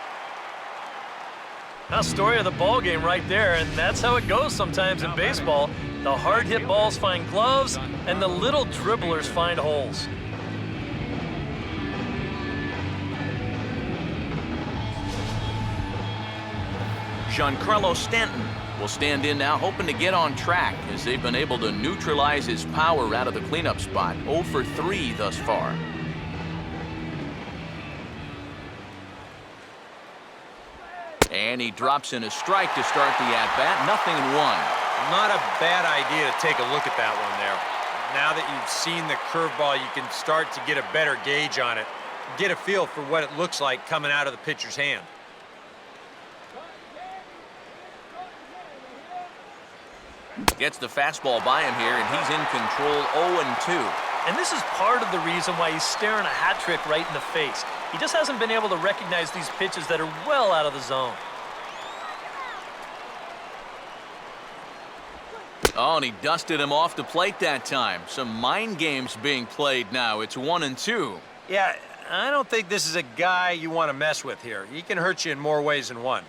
Now, story of the ball game right there, and that's how it goes sometimes in baseball. The hard-hit balls find gloves, and the little dribblers find holes. Giancarlo Stanton will stand in now, hoping to get on track as they've been able to neutralize his power out of the cleanup spot. 0 for 3 thus far. And he drops in a strike to start the at-bat. 0-1. Not a bad idea to take a look at that one there. Now that you've seen the curveball, you can start to get a better gauge on it. Get a feel for what it looks like coming out of the pitcher's hand. Gets the fastball by him here, and he's in control. 0-2. And this is part of the reason why he's staring a hat trick right in the face. He just hasn't been able to recognize these pitches that are well out of the zone. Oh, and he dusted him off the plate that time. Some mind games being played now. It's 1-2. Yeah, I don't think this is a guy you want to mess with here. He can hurt you in more ways than one.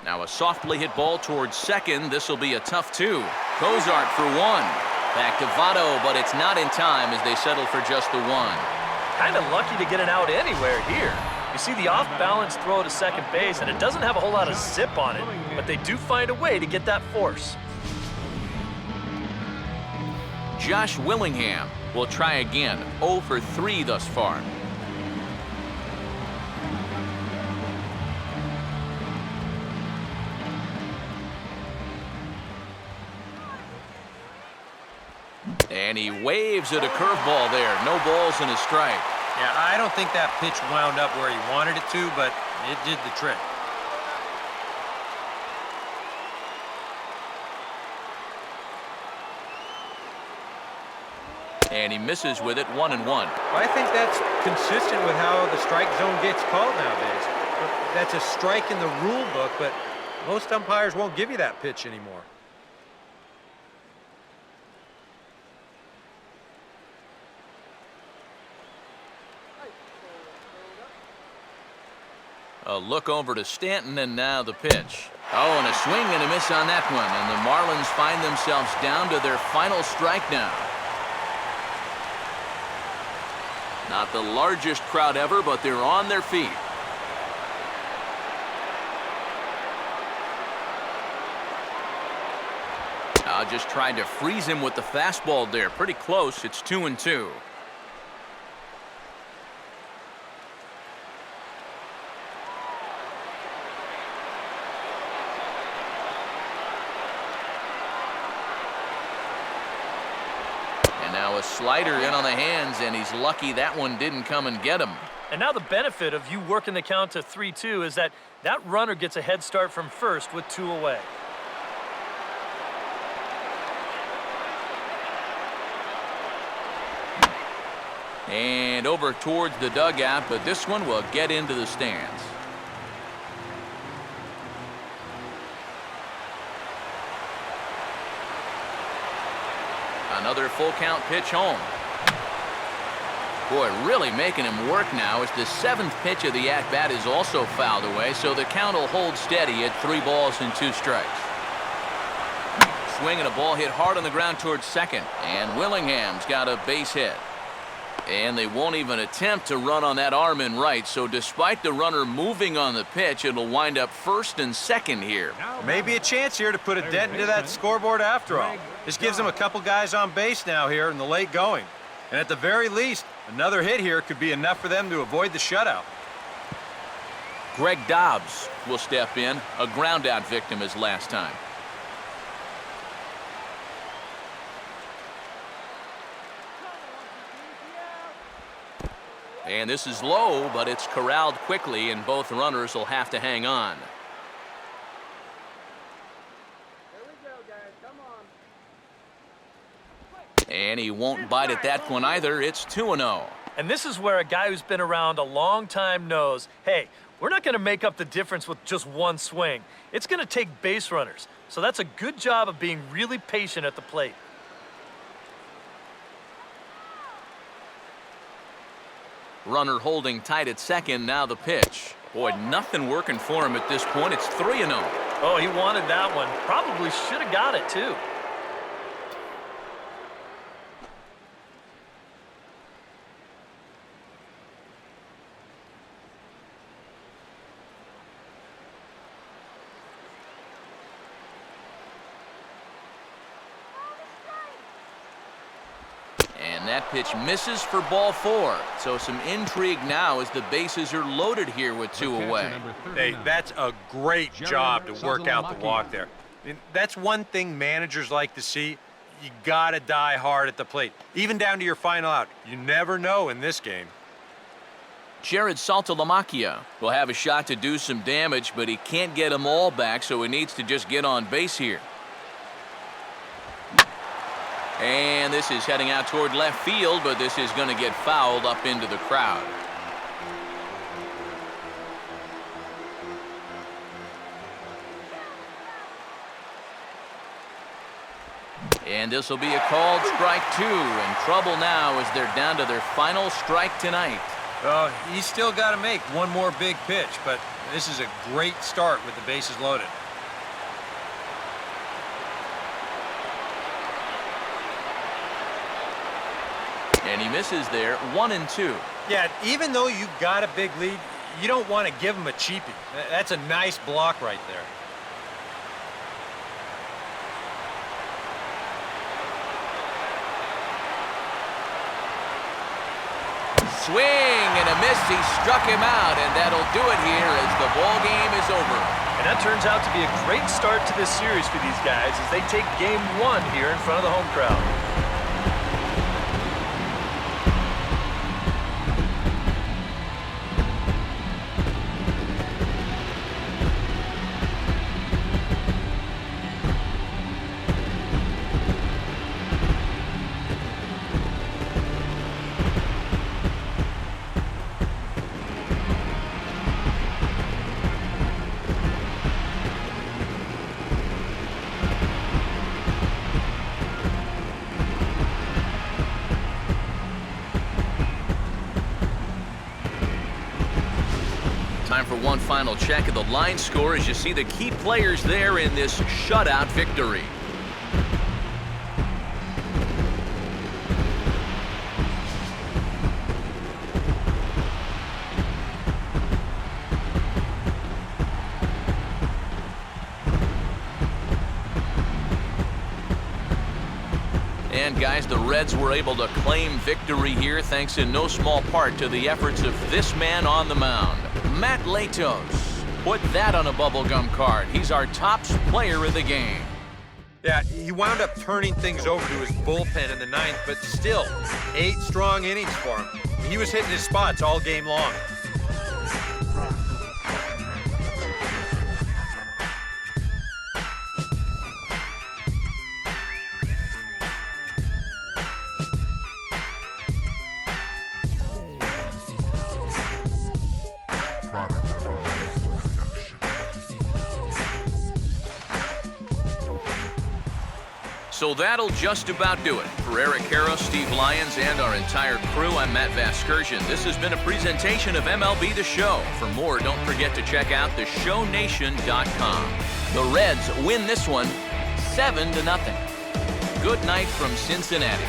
Now a softly hit ball towards second. This will be a tough 2. COZART for 1. Back to Votto, but it's not in time as they settle for just the 1. Kind of lucky to get it out anywhere here. You see the off-balance throw to second base, and it doesn't have a whole lot of zip on it, but they do find a way to get that force. Josh Willingham will try again. 0 for 3 thus far. And he waves at a curveball there. No balls and a strike. Yeah, I don't think that pitch wound up where he wanted it to, but it did the trick. And he misses with it. 1-1. I think that's consistent with how the strike zone gets called nowadays. That's a strike in the rule book, but most umpires won't give you that pitch anymore. A look over to Stanton, and now the pitch. Oh, and a swing and a miss on that one. And the Marlins find themselves down to their final strike now. Not the largest crowd ever, but they're on their feet. Just tried to freeze him with the fastball there. Pretty close. It's 2-2. Now a slider in on the hands, and he's lucky that one didn't come and get him. And now the benefit of you working the count to 3-2 is that runner gets a head start from first with 2 away. And over towards the dugout, but this one will get into the stands. Another full count pitch home. Boy, really making him work now as the 7th pitch of the at-bat is also fouled away, so the count will hold steady at 3 balls and 2 strikes. Swing and a ball hit hard on the ground towards second, and Willingham's got a base hit. And they won't even attempt to run on that arm in right, so despite the runner moving on the pitch, it'll wind up first and second here. Maybe a chance here to put a dent into that scoreboard after all. This gives them a couple guys on base now here in the late going. And at the very least, another hit here could be enough for them to avoid the shutout. Greg Dobbs will step in, a ground-out victim as last time. And this is low, but it's corralled quickly, and both runners will have to hang on. Here we go, guys. Come on. And he won't bite at that one either. It's 2-0. And this is where a guy who's been around a long time knows, hey, we're not going to make up the difference with just one swing. It's going to take base runners. So that's a good job of being really patient at the plate. Runner holding tight at second, now the pitch. Boy, nothing working for him at this point. It's 3-0. Oh, he wanted that one. Probably should have got it, too. And that pitch misses for ball 4. So some intrigue now as the bases are loaded here with 2 away. Hey, that's a great job to work out the walk there. I mean, that's one thing managers like to see. You gotta die hard at the plate, even down to your final out. You never know in this game. Jared SALTALAMACCHIA will have a shot to do some damage, but he can't get them all back, so he needs to just get on base here. And this is heading out toward left field, but this is going to get fouled up into the crowd. And this will be a called strike 2, and trouble now as they're down to their final strike tonight. Well, he's still got to make one more big pitch, but this is a great start with the bases loaded. And he misses there, 1-2. Yeah, even though you got a big lead, you don't want to give him a cheapie. That's a nice block right there. Swing and a miss. He struck him out, and that'll do it here as the ball game is over. And that turns out to be a great start to this series for these guys as they take game 1 here in front of the home crowd. Time for one final check of the line score as you see the key players there in this shutout victory. And guys, the Reds were able to claim victory here thanks in no small part to the efforts of this man on the mound, Matt Latos. Put that on a bubblegum card. He's our top player of the game. Yeah, he wound up turning things over to his bullpen in the 9th, but still, 8 strong innings for him. He was hitting his spots all game long. So that'll just about do it. For Eric Harrow, Steve Lyons, and our entire crew, I'm Matt Vasgersian. This has been a presentation of MLB The Show. For more, don't forget to check out theshownation.com. The Reds win this one 7-0. Good night from Cincinnati.